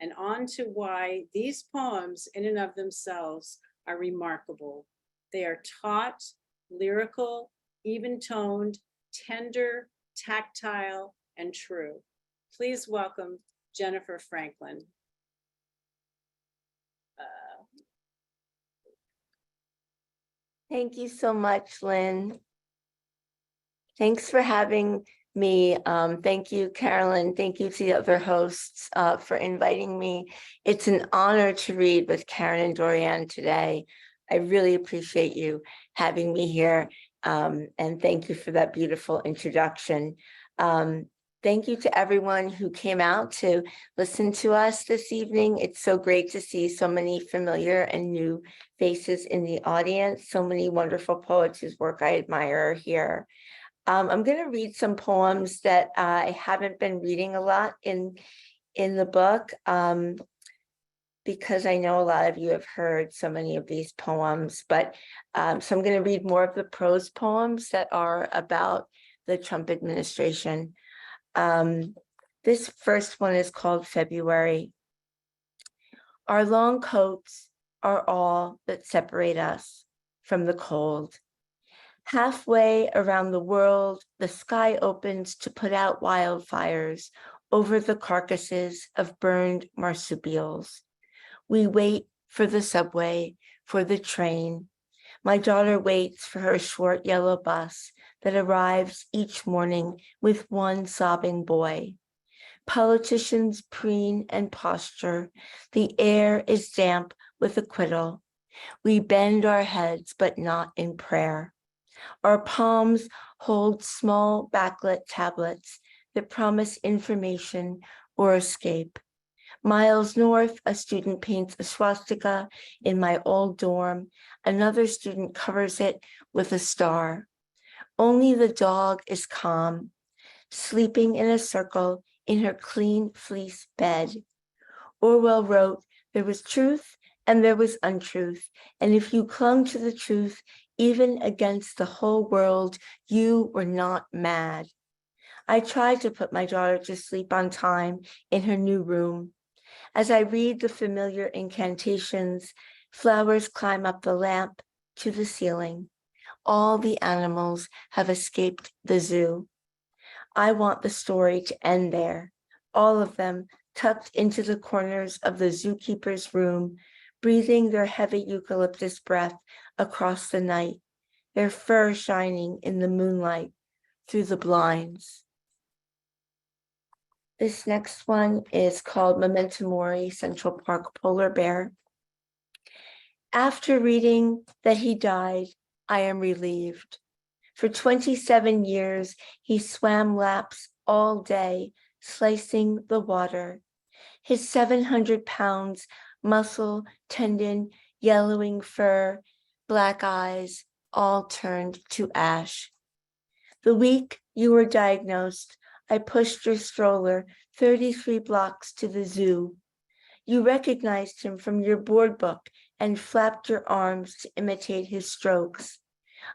and on to why these poems in and of themselves are remarkable. They are taut, lyrical, even-toned, tender, tactile, and true. Please welcome Jennifer Franklin. Thank you so much, Lynn. Thanks for having me. Thank you, Caroline. Thank you to the other hosts for inviting me. It's an honor to read with Karen and Dorianne today. I really appreciate you having me here. And thank you for that beautiful introduction. Thank you to everyone who came out to listen to us this evening. It's so great to see so many familiar and new faces in the audience, so many wonderful poets whose work I admire are here. I'm going to read some poems that I haven't been reading a lot in the book, because I know a lot of you have heard so many of these poems, but so I'm going to read more of the prose poems that are about the Trump administration. This first one is called February. Our long coats are all that separate us from the cold. Halfway around the world, the sky opens to put out wildfires over the carcasses of burned marsupials. We wait for the subway, for the train. My daughter waits for her short yellow bus that arrives each morning with one sobbing boy. Politicians preen and posture. The air is damp with acquittal. We bend our heads, but not in prayer. Our palms hold small backlit tablets that promise information or escape. Miles north, a student paints a swastika in my old dorm. Another student covers it with a star. Only the dog is calm, sleeping in a circle in her clean fleece bed. Orwell wrote, there was truth and there was untruth, and if you clung to the truth, even against the whole world, you were not mad. I tried to put my daughter to sleep on time in her new room. As I read the familiar incantations, flowers climb up the lamp to the ceiling. All the animals have escaped the zoo. I want the story to end there, all of them tucked into the corners of the zookeeper's room, breathing their heavy eucalyptus breath across the night, their fur shining in the moonlight through the blinds. This next one is called Memento Mori, Central Park Polar Bear. After reading that he died, I am relieved. For 27 years, he swam laps all day, slicing the water. His 700 pounds, muscle, tendon, yellowing fur, black eyes, all turned to ash. The week you were diagnosed, I pushed your stroller 33 blocks to the zoo. You recognized him from your board book and flapped your arms to imitate his strokes.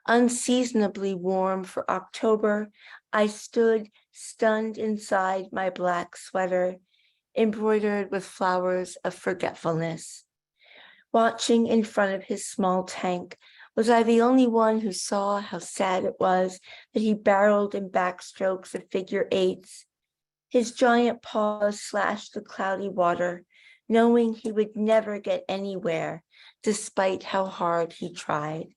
Unseasonably warm for October, I stood stunned inside my black sweater, embroidered with flowers of forgetfulness. Watching in front of his small tank, was I the only one who saw how sad it was that he barreled in backstrokes of figure eights? His giant paws slashed the cloudy water, knowing he would never get anywhere, despite how hard he tried.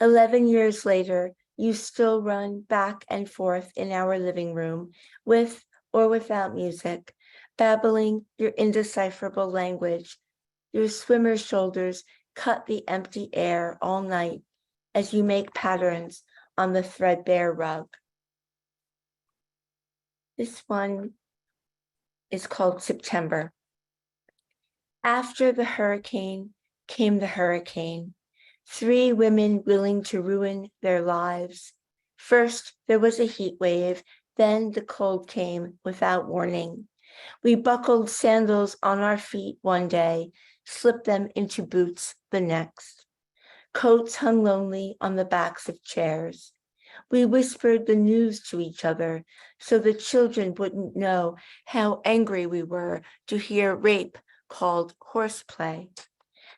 11 years later, you still run back and forth in our living room, with or without music, babbling your indecipherable language. Your swimmer shoulders cut the empty air all night as you make patterns on the threadbare rug. This one is called September. After the hurricane came the hurricane. 3 women willing to ruin their lives. First, there was a heat wave, then the cold came without warning. We buckled sandals on our feet one day, slipped them into boots the next. Coats hung lonely on the backs of chairs. We whispered the news to each other so the children wouldn't know how angry we were to hear rape called horseplay.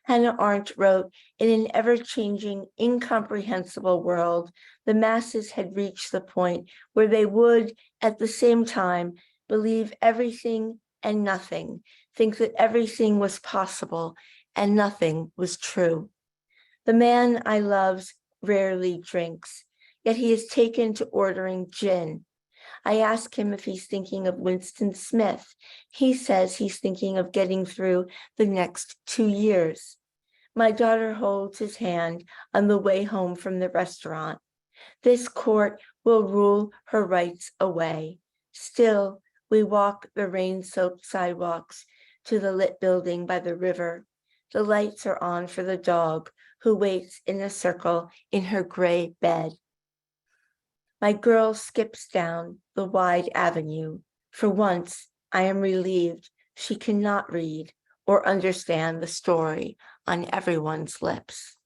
Hannah Arendt wrote, in an ever-changing, incomprehensible world, the masses had reached the point where they would, at the same time, believe everything and nothing, think that everything was possible and nothing was true. The man I love rarely drinks, yet he is taken to ordering gin. I ask him if he's thinking of Winston Smith. He says he's thinking of getting through the next 2 years. My daughter holds his hand on the way home from the restaurant. This court will rule her rights away. Still, we walk the rain-soaked sidewalks to the lit building by the river. The lights are on for the dog who waits in a circle in her gray bed. My girl skips down the wide avenue. For once, I am relieved she cannot read or understand the story on everyone's lips.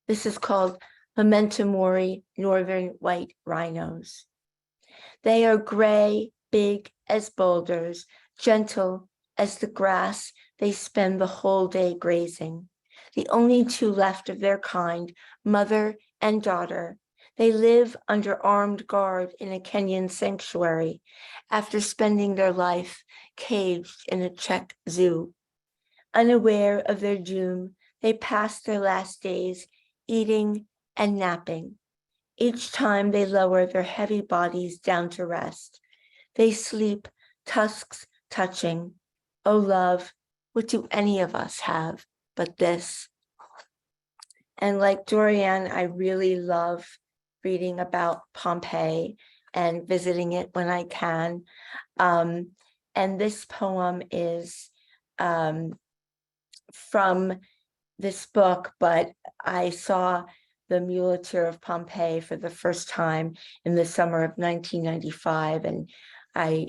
This is called Memento Mori, Northern White Rhinos. They are gray, big as boulders, gentle as the grass they spend the whole day grazing. The only two left of their kind, mother and daughter. They live under armed guard in a Kenyan sanctuary after spending their life caged in a Czech zoo. Unaware of their doom, they pass their last days eating and napping. Each time they lower their heavy bodies down to rest. They sleep, tusks touching. Oh, love, what do any of us have but this? And like Dorianne, I really love reading about Pompeii and visiting it when I can. And this poem is from this book, but I saw the Muleteer of Pompeii for the first time in the summer of 1995, and I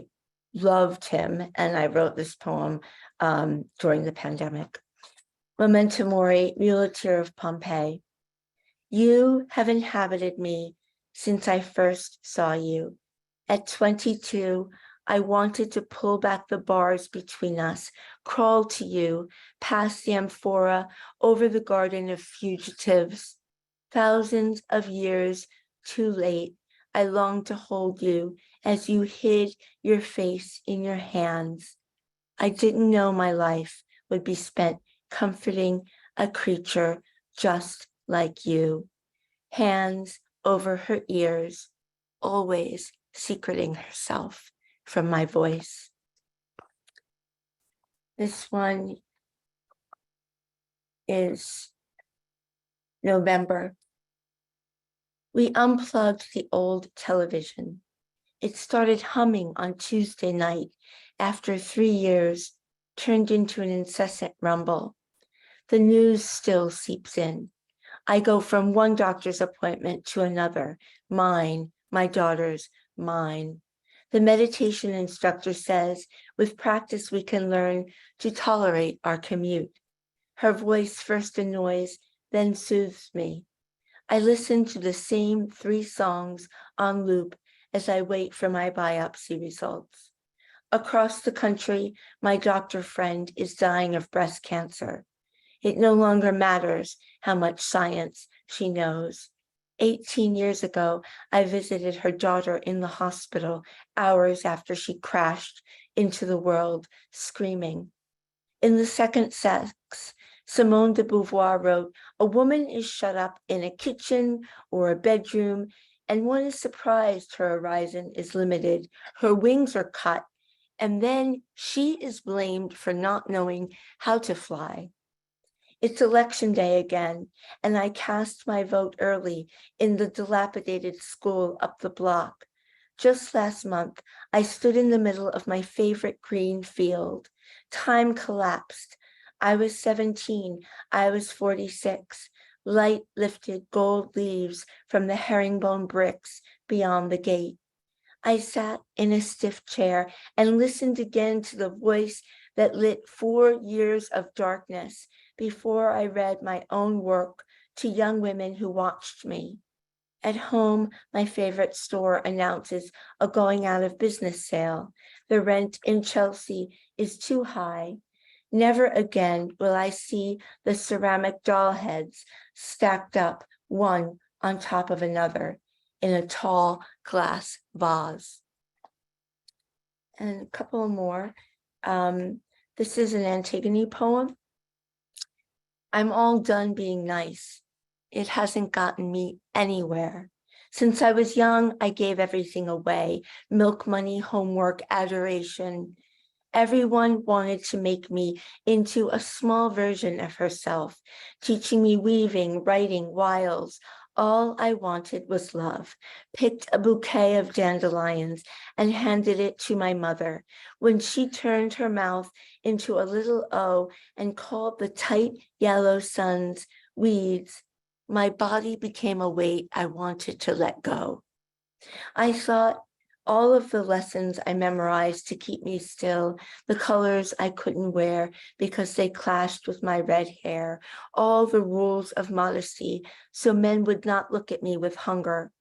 loved him, and I wrote this poem during the pandemic. Memento Mori, Muleteer of Pompeii. You have inhabited me since I first saw you. At 22, I wanted to pull back the bars between us, crawl to you, past the amphora, over the garden of fugitives. Thousands of years too late, I longed to hold you as you hid your face in your hands. I didn't know my life would be spent comforting a creature just like you. Hands over her ears, always secreting herself from my voice. This one is November. We unplugged the old television. It started humming on Tuesday night after 3 years, turned into an incessant rumble. The news still seeps in. I go from one doctor's appointment to another, mine, my daughter's, mine. The meditation instructor says, with practice we can learn to tolerate our commute. Her voice first annoys, then soothes me. I listen to the same 3 songs on loop as I wait for my biopsy results. Across the country, my doctor friend is dying of breast cancer. It no longer matters how much science she knows. 18 years ago, I visited her daughter in the hospital hours after she crashed into the world, screaming. In The Second Sex, Simone de Beauvoir wrote, a woman is shut up in a kitchen or a bedroom, and one is surprised her horizon is limited, her wings are cut, and then she is blamed for not knowing how to fly. It's election day again, and I cast my vote early in the dilapidated school up the block. Just last month, I stood in the middle of my favorite green field. Time collapsed. I was 17, I was 46. light lifted gold leaves from the herringbone bricks beyond the gate. I sat in a stiff chair and listened again to the voice that lit 4 years of darkness before I read my own work to young women who watched me. At home, my favorite store announces a going out of business sale. The rent in Chelsea is too high. Never again will I see the ceramic doll heads stacked up one on top of another in a tall glass vase. And a couple more. This is an Antigone poem. I'm all done being nice. It hasn't gotten me anywhere. Since I was young, I gave everything away: milk money, homework, adoration. Everyone wanted to make me into a small version of herself, teaching me weaving, writing, wiles. All I wanted was love. Picked a bouquet of dandelions and handed it to my mother. When she turned her mouth into a little O and called the tight yellow suns weeds, my body became a weight I wanted to let go. I thought all of the lessons I memorized to keep me still, the colors I couldn't wear because they clashed with my red hair, all the rules of modesty so men would not look at me with hunger.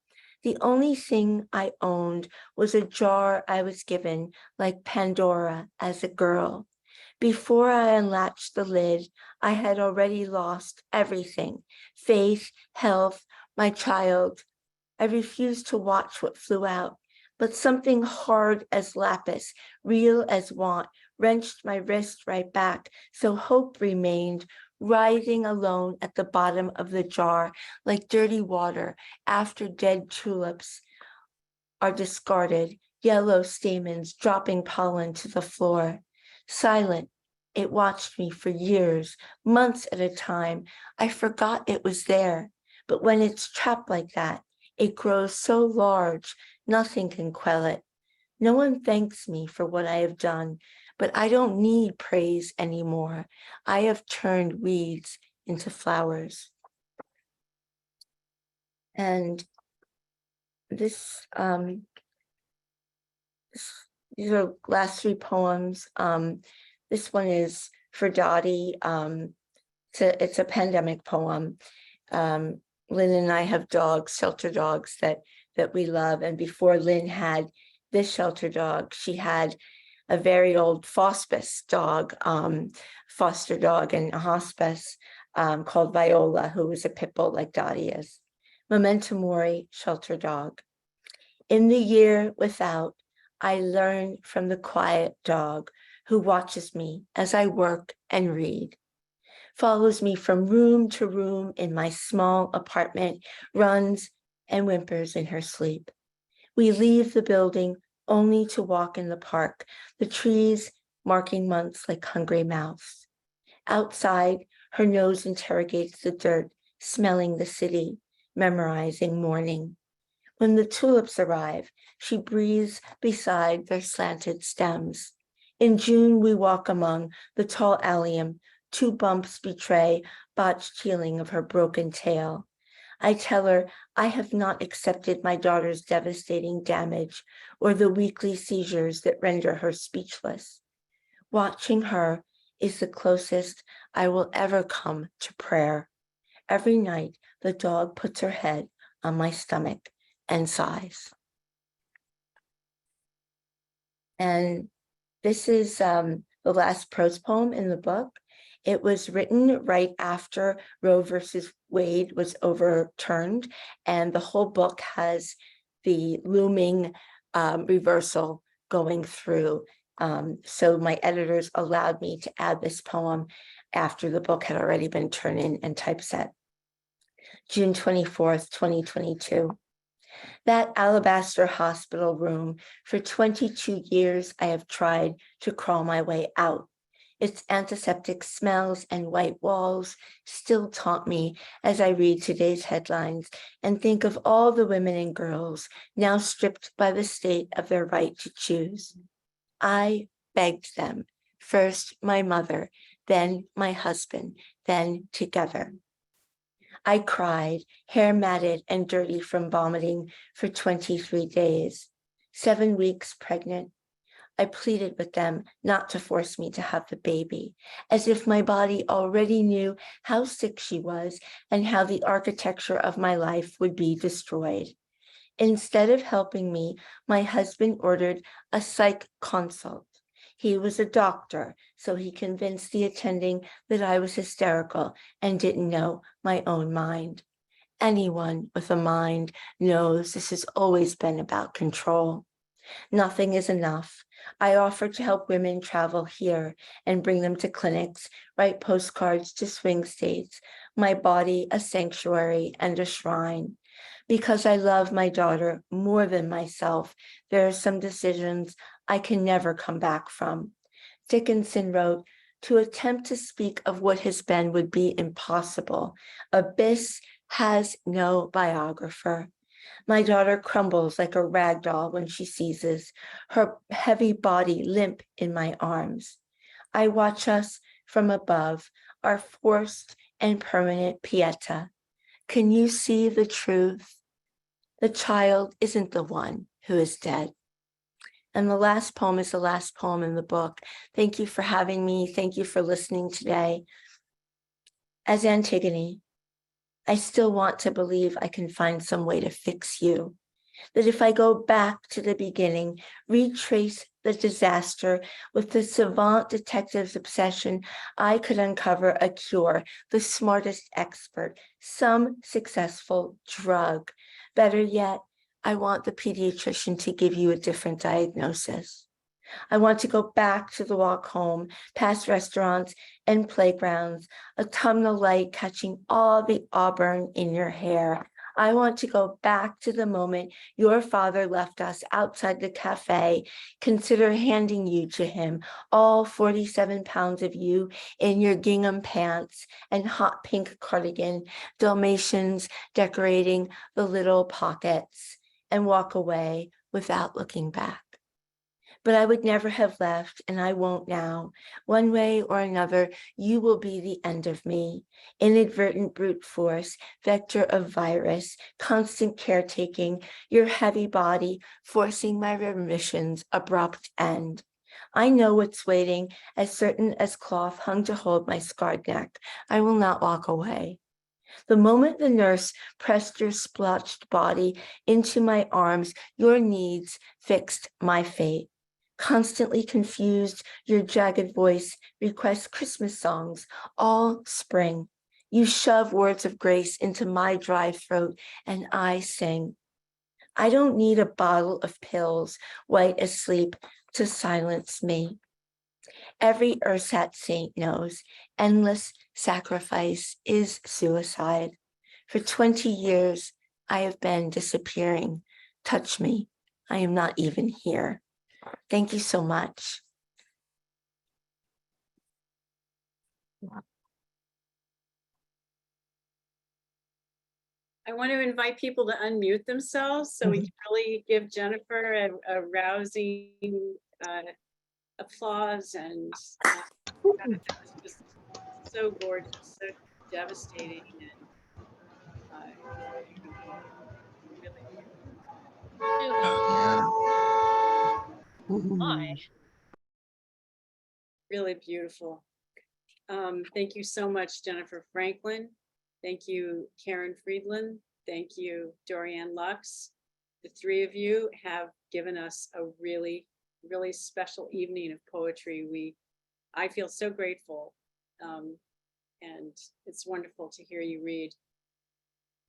The only thing I owned was a jar I was given like Pandora as a girl. Before I unlatched the lid, I had already lost everything: faith, health, my child. I refused to watch what flew out, but something hard as lapis, real as want, wrenched my wrist right back, so hope remained, writhing alone at the bottom of the jar like dirty water after dead tulips are discarded, yellow stamens dropping pollen to the floor. Silent, it watched me for years, months at a time. I forgot it was there, but when it's trapped like that, it grows so large, nothing can quell it. No one thanks me for what I have done, but I don't need praise anymore. I have turned weeds into flowers. And these are last 3 poems. This one is for Dottie. It's a pandemic poem. Lynn and I have dogs, shelter dogs that we love. And before Lynn had this shelter dog, she had a very old hospice dog, foster dog in a hospice called Viola, who was a pit bull like Dottie is. Memento Mori, shelter dog. In the year without, I learn from the quiet dog who watches me as I work and read, follows me from room to room in my small apartment, runs and whimpers in her sleep. We leave the building only to walk in the park, the trees marking months like hungry mouths. Outside, her nose interrogates the dirt, smelling the city, memorizing morning. When the tulips arrive, she breathes beside their slanted stems. In June, we walk among the tall allium. 2 bumps betray botched healing of her broken tail. I tell her I have not accepted my daughter's devastating damage or the weekly seizures that render her speechless. Watching her is the closest I will ever come to prayer. Every night, the dog puts her head on my stomach and sighs. And this is the last prose poem in the book. It was written right after Roe versus Wade was overturned, and the whole book has the looming reversal going through. So my editors allowed me to add this poem after the book had already been turned in and typeset. June 24th, 2022. That alabaster hospital room, for 22 years, I have tried to crawl my way out. Its antiseptic smells and white walls still taunt me as I read today's headlines and think of all the women and girls now stripped by the state of their right to choose. I begged them, first my mother, then my husband, then together. I cried, hair matted and dirty from vomiting for 23 days, 7 weeks pregnant. I pleaded with them not to force me to have the baby, as if my body already knew how sick she was and how the architecture of my life would be destroyed. Instead of helping me, my husband ordered a psych consult. He was a doctor, so he convinced the attending that I was hysterical and didn't know my own mind. Anyone with a mind knows this has always been about control. Nothing is enough. I offered to help women travel here and bring them to clinics, write postcards to swing states, my body a sanctuary and a shrine. Because I love my daughter more than myself, there are some decisions I can never come back from. Dickinson wrote, "To attempt to speak of what has been would be impossible. Abyss has no biographer." My daughter crumbles like a rag doll when she seizes, her heavy body limp in my arms. I watch us from above, our forced and permanent pieta. Can you see the truth? The child isn't the one who is dead. And the last poem is the last poem in the book. Thank you for having me. Thank you for listening today. As Antigone, I still want to believe I can find some way to fix you. That if I go back to the beginning, retrace the disaster with the savant detective's obsession, I could uncover a cure, the smartest expert, some successful drug. Better yet, I want the pediatrician to give you a different diagnosis. I want to go back to the walk home, past restaurants and playgrounds, autumnal light catching all the auburn in your hair. I want to go back to the moment your father left us outside the cafe. Consider handing you to him, all 47 pounds of you in your gingham pants and hot pink cardigan, Dalmatians decorating the little pockets, and walk away without looking back. But I would never have left, and I won't now. One way or another, you will be the end of me. Inadvertent brute force, vector of virus, constant caretaking, your heavy body, forcing my remission's abrupt end. I know what's waiting, as certain as cloth hung to hold my scarred neck. I will not walk away. The moment the nurse pressed your splotched body into my arms, your needs fixed my fate. Constantly confused, your jagged voice requests Christmas songs, all spring. You shove words of grace into my dry throat, and I sing. I don't need a bottle of pills, white as sleep, to silence me. Every Ursat saint knows endless sacrifice is suicide. For 20 years, I have been disappearing. Touch me. I am not even here. Thank you so much. I want to invite people to unmute themselves so we can really give Jennifer a rousing applause. And that was just so gorgeous, so devastating, and My, really beautiful. Thank you so much, Jennifer Franklin. Thank you, Karen Friedland. Thank you, Dorianne Laux. The three of you have given us a really, really special evening of poetry. I feel so grateful, and it's wonderful to hear you read.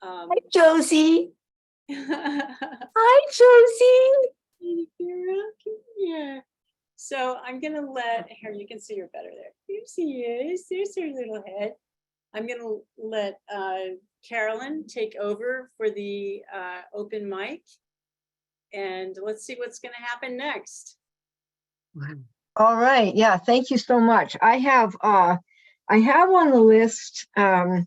Hi, Josie. Hi, Hi, Josie. Yeah. So I'm gonna let here. You can see her better there. You see it. There's her little head. I'm gonna let Carolyne take over for the open mic, and let's see what's gonna happen next. All right. Yeah. Thank you so much. I have on the list, I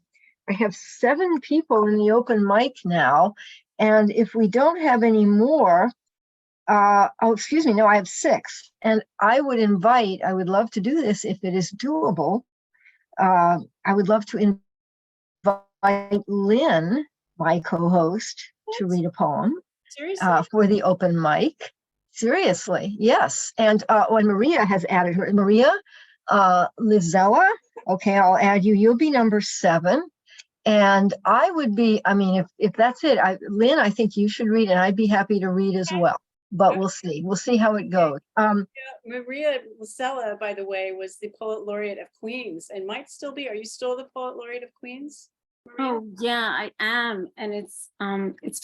have 7 people in the open mic now. And if we don't have any more, oh, excuse me. No, I have 6. And I would love to do this if it is doable. I would love to invite Lynn, my co-host, to read a poem Seriously? for the open mic. Seriously, yes. And when Maria has added her, Maria Lizella, okay, I'll add you. You'll be number 7. And I would be, I mean, if that's it, Lynn, I think you should read, and I'd be happy to read as well. But we'll see. We'll see how it goes. Yeah, Maria Lucella, by the way, was the poet laureate of Queens and might still be. Are you still the poet laureate of Queens, Maria? Oh, yeah, I am. And it's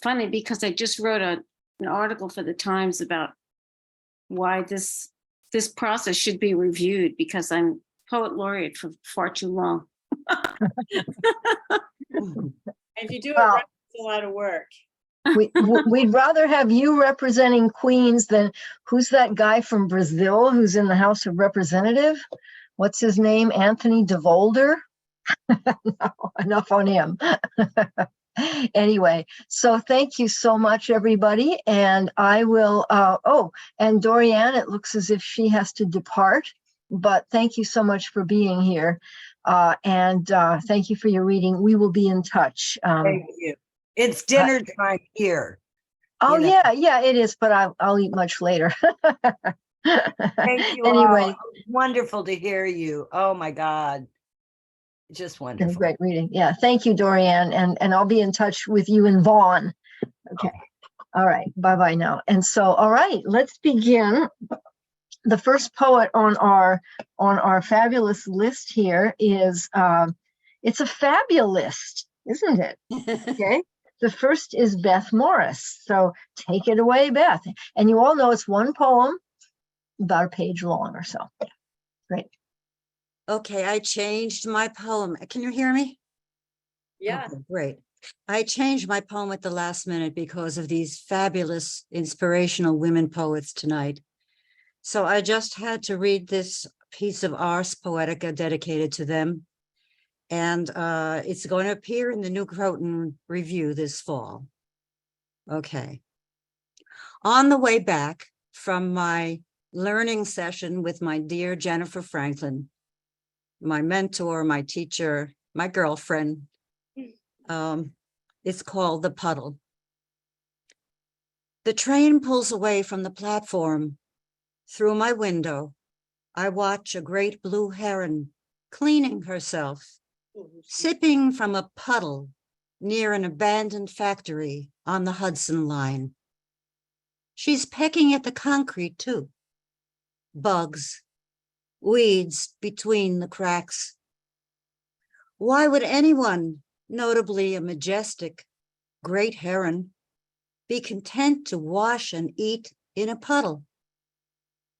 funny because I just wrote an article for the Times about why this process should be reviewed, because I'm poet laureate for far too long. And if you do it Well, right, it's a lot of work. We'd rather have you representing Queens than who's that guy from Brazil who's in the House of Representative? What's his name? Anthony DeVolder? No, enough on him. Anyway, so thank you so much, everybody. And I will, and Dorianne, it looks as if she has to depart, but thank you so much for being here. And thank you for your reading. We will be in touch. Thank you. It's dinner time here. Oh, you know. yeah, it is, but I'll eat much later. Thank you. Anyway, All. Wonderful to hear you. Oh my God. Just wonderful. great reading. Yeah, thank you, Dorianne. And I'll be in touch with you in Vaughan. Okay. All right. Bye-bye now. And so, all right, let's begin. The first poet on our fabulous list here is it's a fabulist, isn't it? Okay. The first is Beth Morris. So take it away, Beth. And you all know it's one poem, about a page long or so. Great. Okay, I changed my poem. Can you hear me? Yeah. Okay, great. I changed my poem at the last minute because of these fabulous, inspirational women poets tonight. So I just had to read this piece of Ars Poetica dedicated to them. And it's going to appear in the New Croton Review this fall. Okay. On the way back from my learning session with my dear Jennifer Franklin, my mentor, my teacher, my girlfriend, it's called The Puddle. The train pulls away from the platform. Through my window, I watch a great blue heron cleaning herself, sipping from a puddle near an abandoned factory on the Hudson line. She's pecking at the concrete too. Bugs, weeds between the cracks. Why would anyone, notably a majestic great heron, be content to wash and eat in a puddle,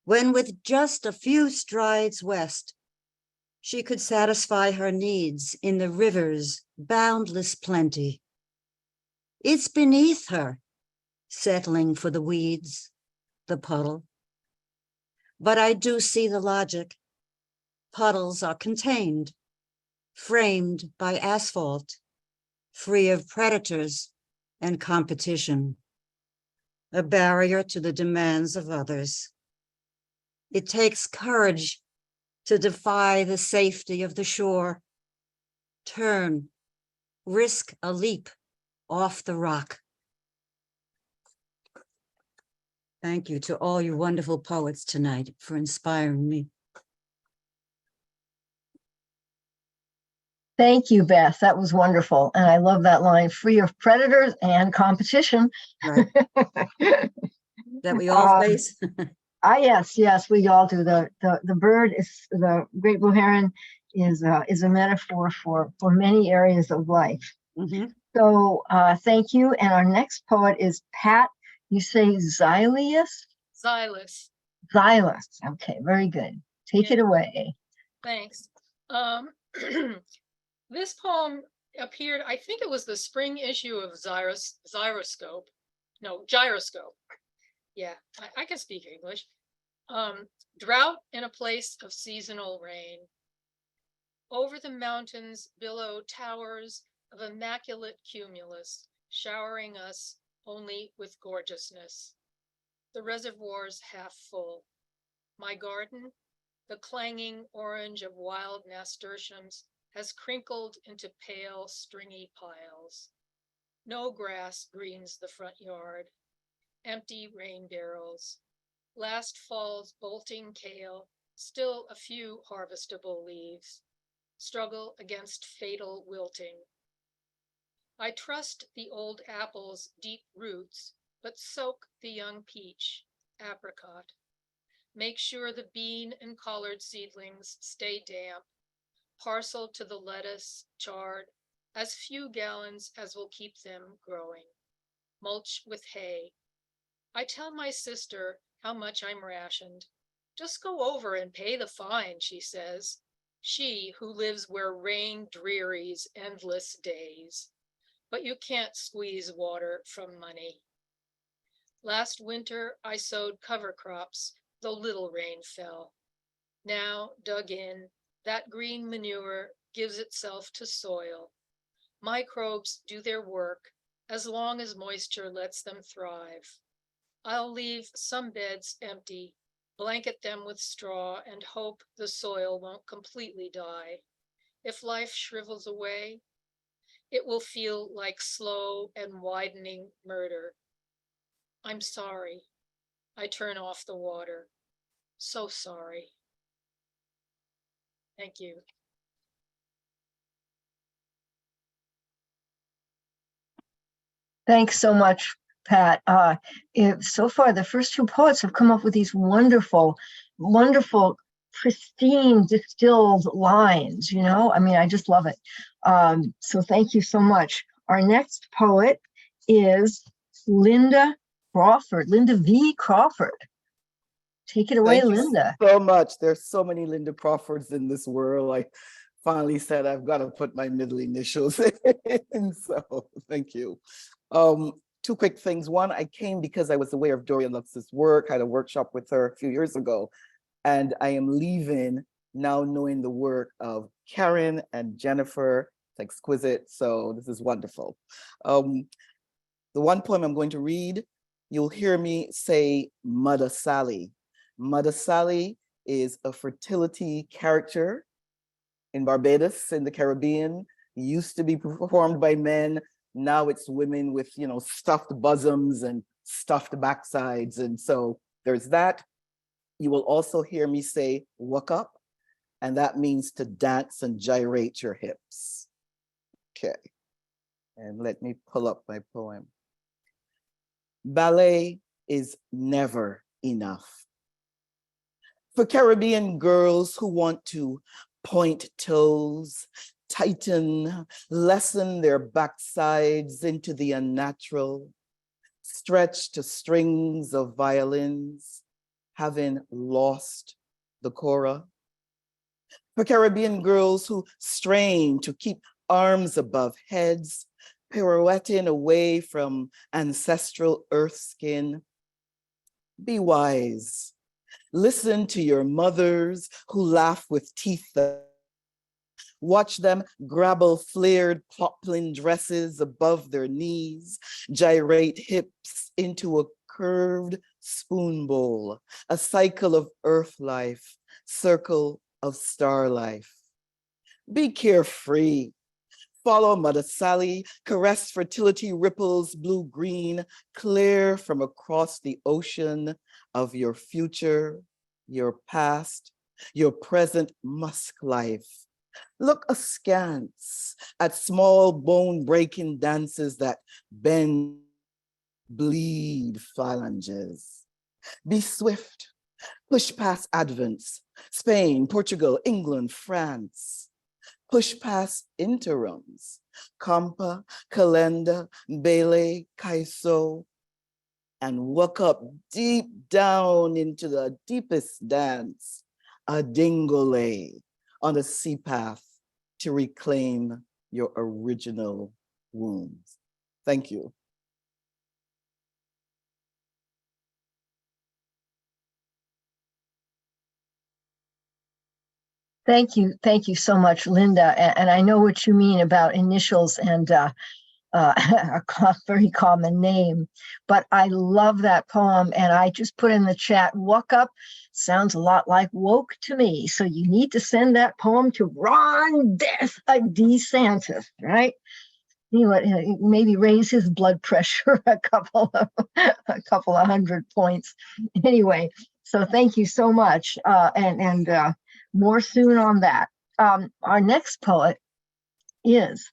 when with just a few strides west, she could satisfy her needs in the river's boundless plenty? It's beneath her, settling for the weeds, the puddle. But I do see the logic. Puddles are contained, framed by asphalt, free of predators and competition, a barrier to the demands of others. It takes courage to defy the safety of the shore, turn, risk a leap off the rock. Thank you to all you wonderful poets tonight for inspiring me. Thank you, Beth. That was wonderful. And I love that line, free of predators and competition. Right. That we all face. Yes, we all do. The bird is, the great blue heron is a metaphor for many areas of life. Mm-hmm. So thank you. And our next poet is Pat, you say Xylius? Xylus. Xylus. Okay, very good. Take it away. Thanks. This poem appeared, I think it was the spring issue of Gyroscope. Yeah, I can speak English. Drought in a place of seasonal rain. Over the mountains billow towers of immaculate cumulus, showering us only with gorgeousness. The reservoirs half full. My garden, the clanging orange of wild nasturtiums, has crinkled into pale, stringy piles. No grass greens the front yard. Empty rain barrels. Last fall's bolting kale, still a few harvestable leaves. Struggle against fatal wilting. I trust the old apple's deep roots, but soak the young peach, apricot. Make sure the bean and collard seedlings stay damp. Parcel to the lettuce, chard, as few gallons as will keep them growing. Mulch with hay. I tell my sister how much I'm rationed. Just go over and pay the fine, she says. She who lives where rain drearies endless days. But you can't squeeze water from money. Last winter, I sowed cover crops, though little rain fell. Now, dug in, that green manure gives itself to soil. Microbes do their work as long as moisture lets them thrive. I'll leave some beds empty, blanket them with straw, and hope the soil won't completely die. If life shrivels away, it will feel like slow and widening murder. I'm sorry. I turn off the water. So sorry. Thank you. Thanks so much, Pat. So far, the first two poets have come up with these wonderful, wonderful, pristine, distilled lines, you know? I mean, I just love it. So thank you so much. Our next poet is Linda Crawford, Linda V. Crawford. Take it away, Thank you Linda. so much. There's so many Linda Crawfords in this world. I finally said I've got to put my middle initials in. So thank you. Two quick things. One, I came because I was aware of Dorianne Laux' work, had a workshop with her a few years ago, and I am leaving now knowing the work of Karen and Jennifer. It's exquisite. So this is wonderful. The one poem I'm going to read, you'll hear me say Mother Sally. Mother Sally is a fertility character in Barbados, in the Caribbean. It used to be performed by men. Now it's women with, you know, stuffed bosoms and stuffed backsides. And so there's that. You will also hear me say "walk up," and that means to dance and gyrate your hips. Okay. And let me pull up my poem. Ballet is never enough. For Caribbean girls who want to point toes, tighten, lessen their backsides into the unnatural, stretch to strings of violins, having lost the cora. For Caribbean girls who strain to keep arms above heads, pirouetting away from ancestral earth skin. Be wise. Listen to your mothers who laugh with teeth. Watch them grabble flared poplin dresses above their knees, gyrate hips into a curved spoon bowl, a cycle of earth life, circle of star life. Be carefree. Follow Mother Sally, caress fertility ripples blue-green, clear from across the ocean of your future, your past, your present musk life. Look askance at small bone-breaking dances that bend, bleed phalanges. Be swift, push past Advents, Spain, Portugal, England, France. Push past interims, Compa, Calenda, Bele, Kaiso, and walk up deep down into the deepest dance, a dingole on the sea path to reclaim your original wounds. Thank you. Thank you so much, Linda. And I know what you mean about initials, and very common name, but I love that poem. And I just put in the chat, "Walk Up" sounds a lot like woke to me. So you need to send that poem to Ron DeSantis, right? Anyway, maybe raise his blood pressure a couple of 100 points. Anyway, so thank you so much, and more soon on that. Our next poet is,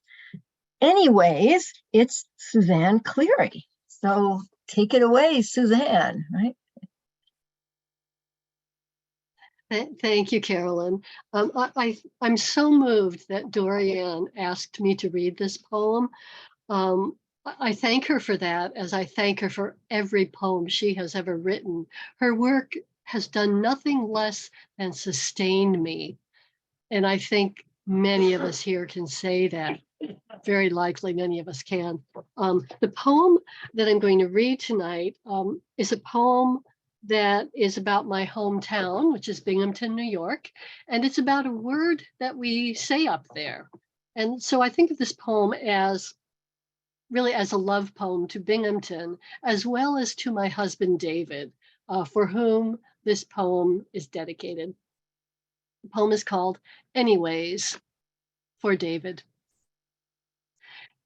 anyways, it's Suzanne Cleary. So take it away, Suzanne, right? Thank you, Carolyne. I'm so moved that Dorianne asked me to read this poem. I thank her for that, as I thank her for every poem she has ever written. Her work has done nothing less than sustained me. And I think many of us here can say that. Very likely many of us can. The poem that I'm going to read tonight is a poem that is about my hometown, which is Binghamton, New York. And it's about a word that we say up there. And so I think of this poem as really as a love poem to Binghamton, as well as to my husband, David, for whom this poem is dedicated. The poem is called Anyways, for David.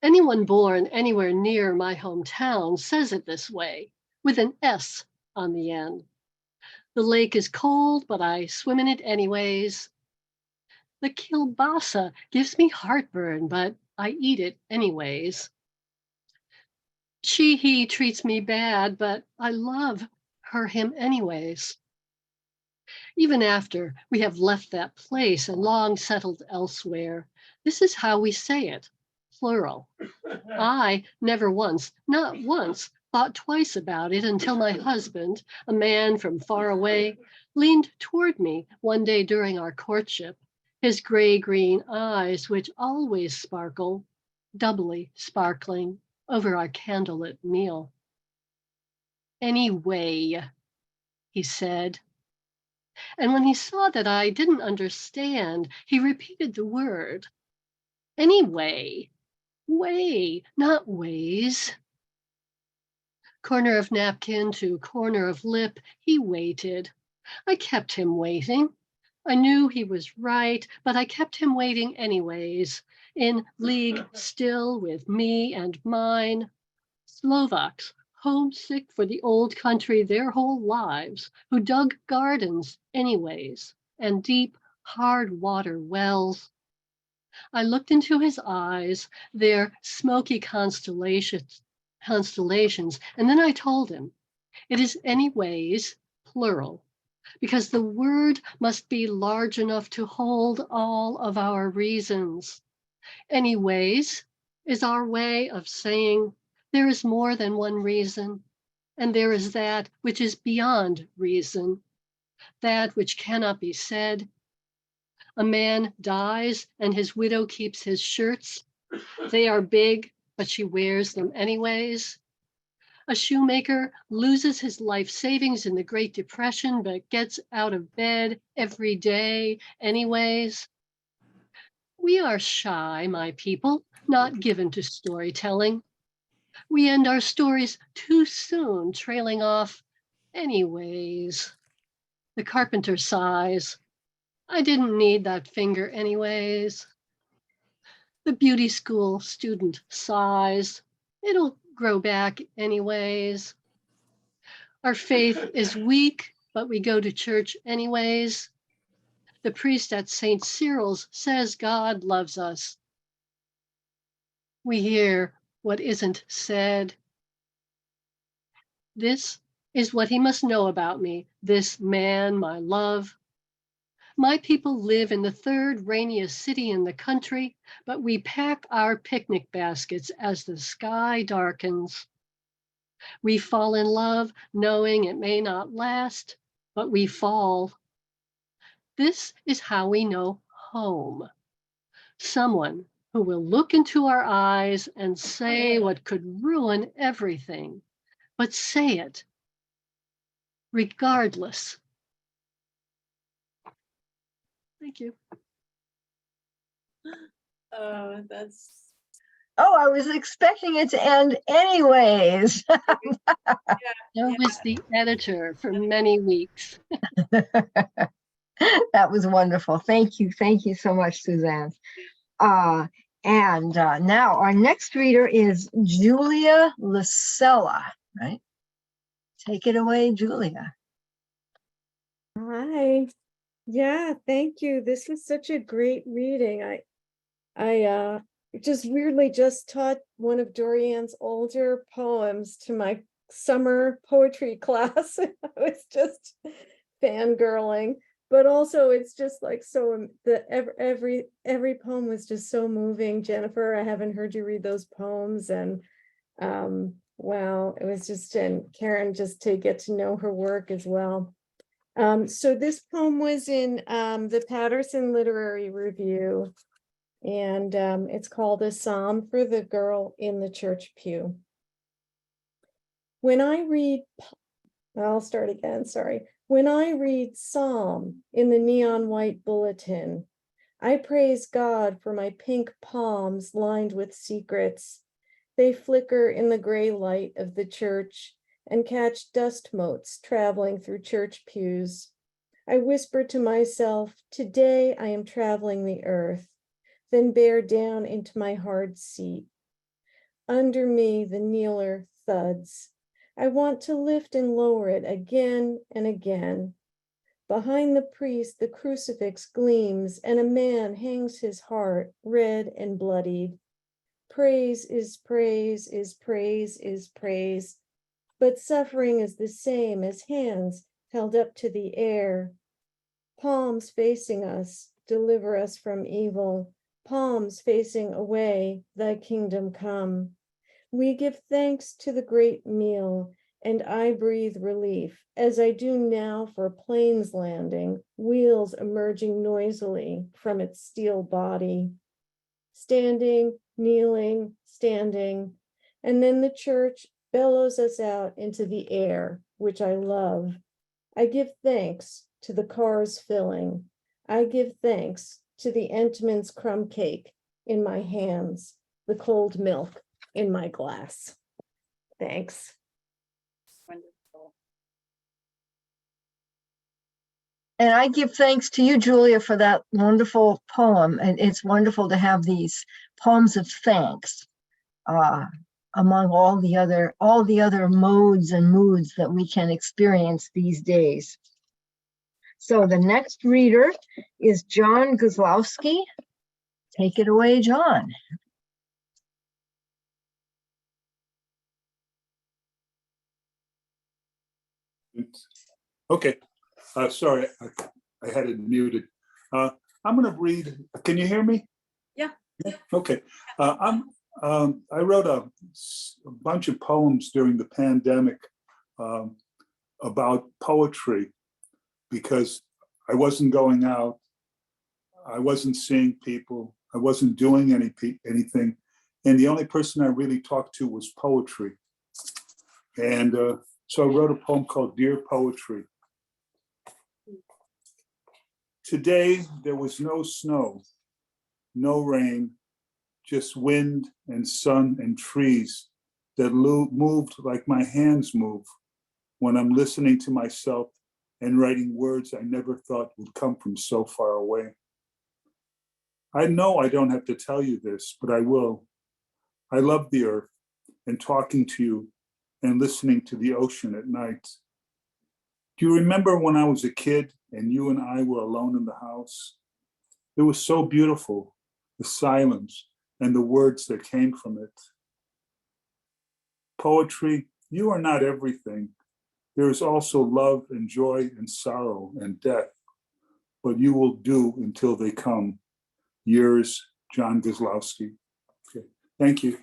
Anyone born anywhere near my hometown says it this way, with an S on the end. The lake is cold, but I swim in it anyways. The kielbasa gives me heartburn, but I eat it anyways. He treats me bad, but I love him anyways. Even after we have left that place and long settled elsewhere, this is how we say it, plural. I never once, not once, thought twice about it until my husband, a man from far away, leaned toward me one day during our courtship, his gray-green eyes, which always sparkle, doubly sparkling over our candlelit meal. Anyway, he said. And when he saw that I didn't understand, he repeated the word. Anyway, way, not ways. Corner of napkin to corner of lip, he waited. I kept him waiting. I knew he was right, but I kept him waiting anyways, in league still with me and mine. Slovaks, homesick for the old country their whole lives, who dug gardens anyways, and deep, hard water wells. I looked into his eyes, their smoky constellations, and then I told him, it is anyways, plural, because the word must be large enough to hold all of our reasons. Anyways is our way of saying there is more than one reason, and there is that which is beyond reason, that which cannot be said. A man dies and his widow keeps his shirts. They are big, but she wears them anyways. A shoemaker loses his life savings in the Great Depression, but gets out of bed every day anyways. We are shy, my people, not given to storytelling. We end our stories too soon, trailing off anyways. The carpenter sighs. I didn't need that finger anyways. The beauty school student sighs. It'll grow back anyways. Our faith is weak, but we go to church anyways. The priest at St. Cyril's says God loves us. We hear what isn't said. This is what he must know about me, this man, my love. My people live in the third rainiest city in the country, but we pack our picnic baskets as the sky darkens. We fall in love, knowing it may not last, but we fall. This is how we know home. Someone who will look into our eyes and say what could ruin everything, but say it regardless. Thank you. Oh, that's Oh, I was expecting it to end anyways. I was the editor for many weeks. That was wonderful. Thank you. Thank you so much, Suzanne. And now our next reader is Julia Lucella, right? Take it away, Julia. Hi. Yeah, thank you. This was such a great reading. I just weirdly just taught one of Dorianne's older poems to my summer poetry class. I was just fangirling, but also it's just like so every poem was just so moving. Jennifer, I haven't heard you read those poems, and wow, it was just, and Karen, just to get to know her work as well. So this poem was in the Patterson Literary Review, and it's called A Psalm for the Girl in the Church Pew. When I read, I'll start again, sorry. When I read Psalm in the neon white bulletin, I praise God for my pink palms lined with secrets. They flicker in the gray light of the church and catch dust motes traveling through church pews. I whisper to myself, today I am traveling the earth, then bear down into my hard seat. Under me, the kneeler thuds. I want to lift and lower it again and again. Behind the priest, the crucifix gleams, and a man hangs his heart, red and bloodied. Praise is praise is praise is praise, but suffering is the same as hands held up to the air. Palms facing us, deliver us from evil. Palms facing away, thy kingdom come. We give thanks to the great meal, and I breathe relief, as I do now for a plane's landing, wheels emerging noisily from its steel body. Standing, kneeling, standing, and then the church bellows us out into the air, which I love. I give thanks to the cars filling. I give thanks to the Entman's crumb cake in my hands, the cold milk in my glass. Thanks. Wonderful. And I give thanks to you, Julia, for that wonderful poem. And it's wonderful to have these poems of thanks among all the other modes and moods that we can experience these days. So the next reader is John Guzlowski. Take it away, John. Okay, sorry, I had it muted. I'm going to read. Can you hear me? Yeah. Okay. I wrote a bunch of poems during the pandemic about poetry because I wasn't going out, I wasn't seeing people, I wasn't doing anything, and the only person I really talked to was poetry. And so I wrote a poem called Dear Poetry. Today, there was no snow, no rain, just wind and sun and trees that moved like my hands move when I'm listening to myself and writing words I never thought would come from so far away. I know I don't have to tell you this, but I will. I love the earth and talking to you and listening to the ocean at night. Do you remember when I was a kid and you and I were alone in the house? It was so beautiful, the silence and the words that came from it. Poetry, you are not everything. There is also love and joy and sorrow and death, but you will do until they come. Yours, John Guzlowski. Okay, thank you.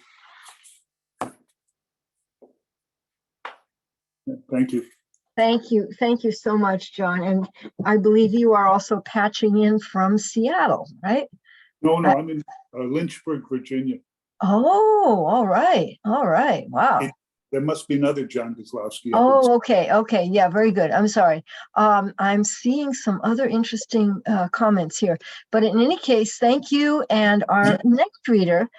Thank you. Thank you. Thank you so much, John. And I believe you are also patching in from Seattle, right? No, I'm in Lynchburg, Virginia. Oh, all right. All right. Wow. There must be another John Guzlowski. Oh, okay. Okay. Yeah, very good. I'm sorry. I'm seeing some other interesting comments here. But in any case, thank you. And our next reader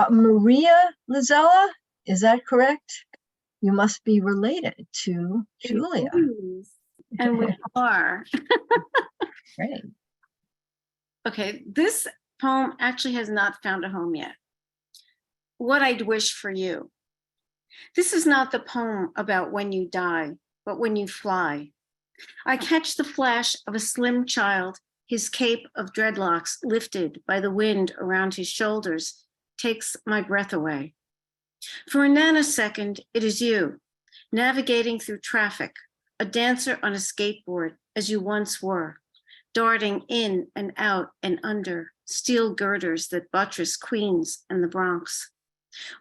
Maria Lizella, is that correct? You must be related to Julia. Yes, and we are. Great. Okay, this poem actually has not found a home yet. What I'd wish for you. This is not the poem about when you die, but when you fly. I catch the flash of a slim child, his cape of dreadlocks lifted by the wind around his shoulders, takes my breath away. For a nanosecond, it is you, navigating through traffic, a dancer on a skateboard, as you once were, darting in and out and under steel girders that buttress Queens and the Bronx.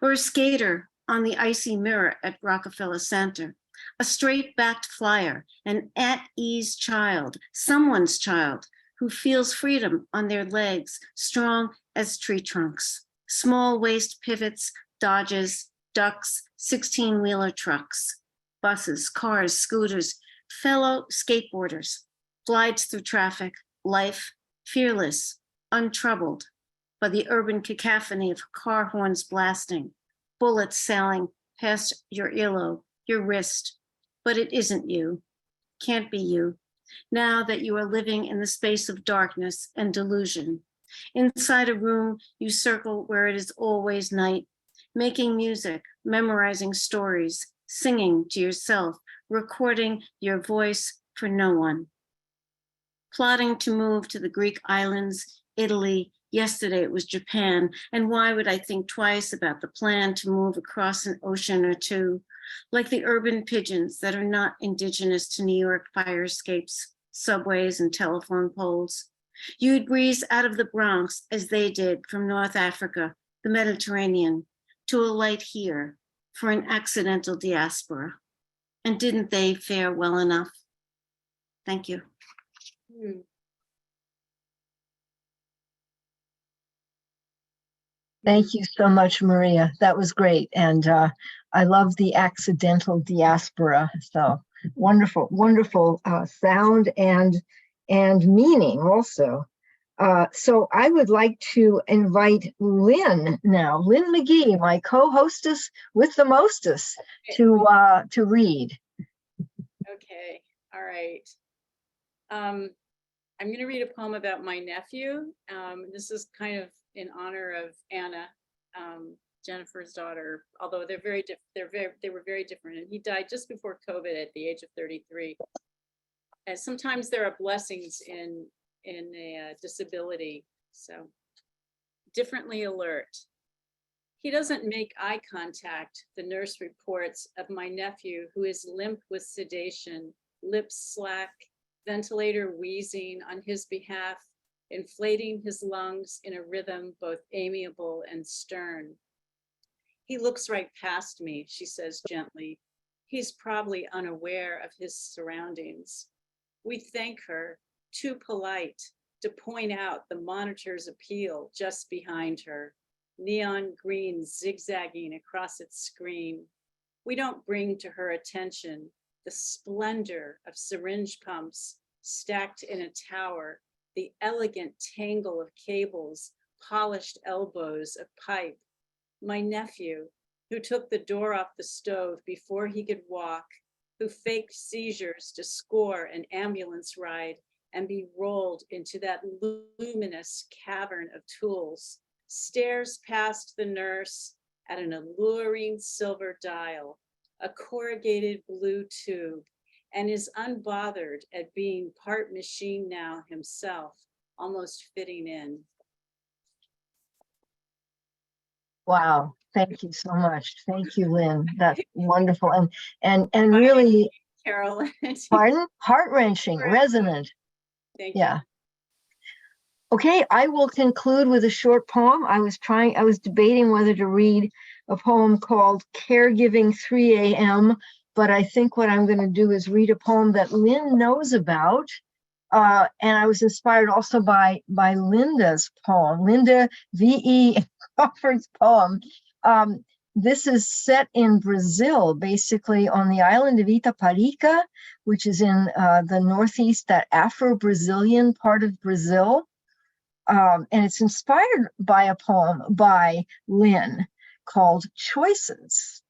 Or a skater on the icy mirror at Rockefeller Center, a straight-backed flyer, an at-ease child, someone's child, who feels freedom on their legs, strong as tree trunks. Small waist pivots, dodges, ducks, 16-wheeler trucks, buses, cars, scooters, fellow skateboarders, glides through traffic, life, fearless, untroubled by the urban cacophony of car horns blasting, bullets sailing past your earlobe, your wrist. But it isn't you, can't be you, now that you are living in the space of darkness and delusion. Inside a room, you circle where it is always night, making music, memorizing stories, singing to yourself, recording your voice for no one. Plotting to move to the Greek islands, Italy, yesterday it was Japan, and why would I think twice about the plan to move across an ocean or two, like the urban pigeons that are not indigenous to New York fire escapes, subways, and telephone poles. You'd breeze out of the Bronx as they did from North Africa, the Mediterranean, to a light here for an accidental diaspora. And didn't they fare well enough? Thank you. Thank you so much, Maria. That was great. And I love the accidental diaspora. So wonderful, wonderful sound and meaning also. So I would like to invite Lynn now, Lynn McGee, my co-hostess with the mostess, to read. Okay, all right. I'm going to read a poem about my nephew. This is kind of in honor of Anna, Jennifer's daughter, although they were very different. And he died just before COVID at the age of 33. And sometimes there are blessings in a disability. So, differently alert. He doesn't make eye contact, the nurse reports of my nephew, who is limp with sedation, lips slack, ventilator wheezing on his behalf, inflating his lungs in a rhythm both amiable and stern. He looks right past me, she says gently. He's probably unaware of his surroundings. We thank her, too polite, to point out the monitor's appeal just behind her, neon green zigzagging across its screen. We don't bring to her attention the splendor of syringe pumps stacked in a tower, the elegant tangle of cables, polished elbows of pipe. My nephew, who took the door off the stove before he could walk, who faked seizures to score an ambulance ride and be rolled into that luminous cavern of tools, stares past the nurse at an alluring silver dial, a corrugated blue tube, and is unbothered at being part machine now himself, almost fitting in. Wow, thank you so much. Thank you, Lynn. That's wonderful. And really, Carolyne. pardon? Heart-wrenching, resonant. Thank you. Yeah. Okay, I will conclude with a short poem. I was debating whether to read a poem called Caregiving 3 a.m., but I think what I'm going to do is read a poem that Lynn knows about. And I was inspired also by Linda's poem, Linda V.E. Crawford's poem. This is set in Brazil, basically on the island of Itaparica, which is in the northeast, that Afro-Brazilian part of Brazil. and it's inspired by a poem by Lynn called Choices.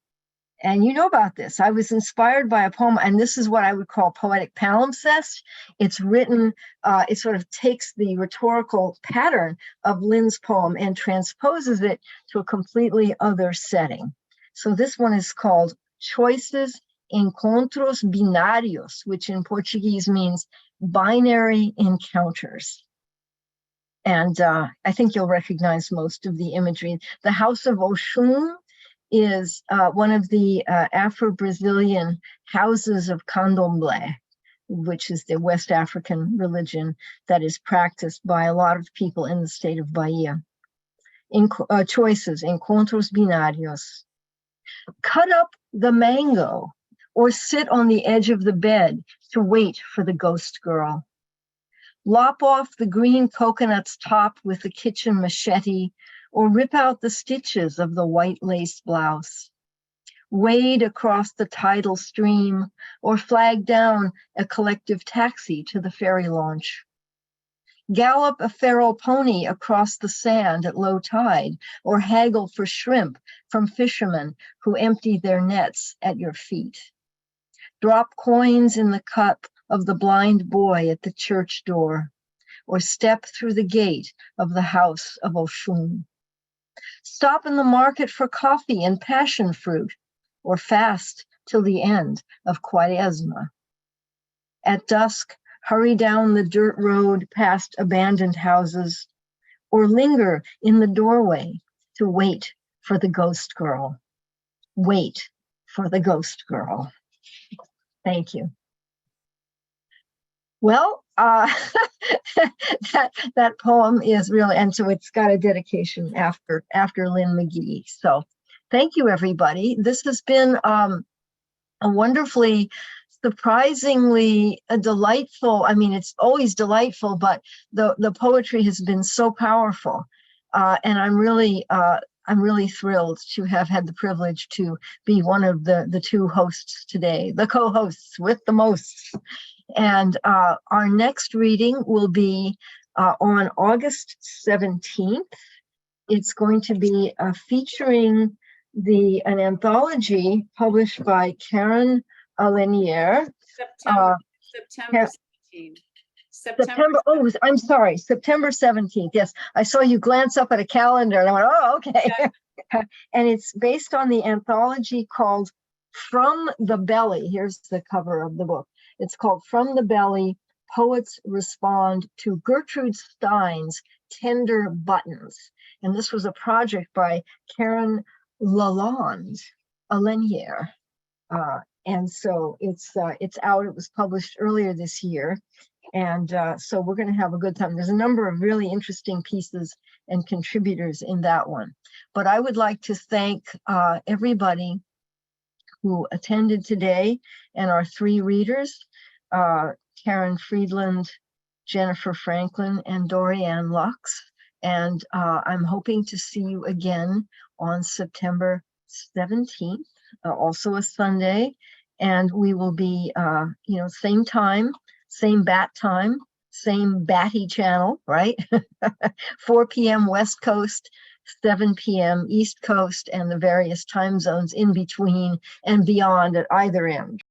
And you know about this. I was inspired by a poem, and this is what I would call poetic palimpsest. It's written, it sort of takes the rhetorical pattern of Lynn's poem and transposes it to a completely other setting. So this one is called Choices, Encontros Binários, which in Portuguese means binary encounters. And I think you'll recognize most of the imagery. The House of Oshun is one of the Afro-Brazilian houses of Candomblé, which is the West African religion that is practiced by a lot of people in the state of Bahia. Choices, encontros binários. Cut up the mango or sit on the edge of the bed to wait for the ghost girl. Lop off the green coconut's top with the kitchen machete, or rip out the stitches of the white lace blouse. Wade across the tidal stream, or flag down a collective taxi to the ferry launch. Gallop a feral pony across the sand at low tide, or haggle for shrimp from fishermen who empty their nets at your feet. Drop coins in the cup of the blind boy at the church door, or step through the gate of the House of Oshun. Stop in the market for coffee and passion fruit, or fast till the end of Quaresma. At dusk, hurry down the dirt road past abandoned houses, or linger in the doorway to wait for the ghost girl. Wait for the ghost girl. Thank you. Well, that poem is really, and so it's got a dedication after Lynn McGee. So thank you, everybody. This has been a wonderfully, surprisingly delightful. I mean, it's always delightful, but the poetry has been so powerful. And I'm really thrilled to have had the privilege to be one of the two hosts today, the co-hosts with the most. And our next reading will be on August 17th. It's going to be featuring an anthology published by Karen Lanier. September 17. September, oh, I'm sorry, September 17th. Yes, I saw you glance up at a calendar and I went, oh, okay. Yeah. And it's based on the anthology called From the Belly. Here's the cover of the book. It's called From the Belly, Poets Respond to Gertrude Stein's Tender Buttons. And this was a project by Karen Lalonde, Lanier. And so it's out. It was published earlier this year. And so we're going to have a good time. There's a number of really interesting pieces and contributors in that one. But I would like to thank everybody who attended today and our three readers, Karen Friedland, Jennifer Franklin, and Dorianne Laux. And I'm hoping to see you again on September 17th, also a Sunday. And we will be, same time, same bat time, same batty channel, right? 4 p.m. West Coast, 7 p.m. East Coast, and the various time zones in between and beyond at either end.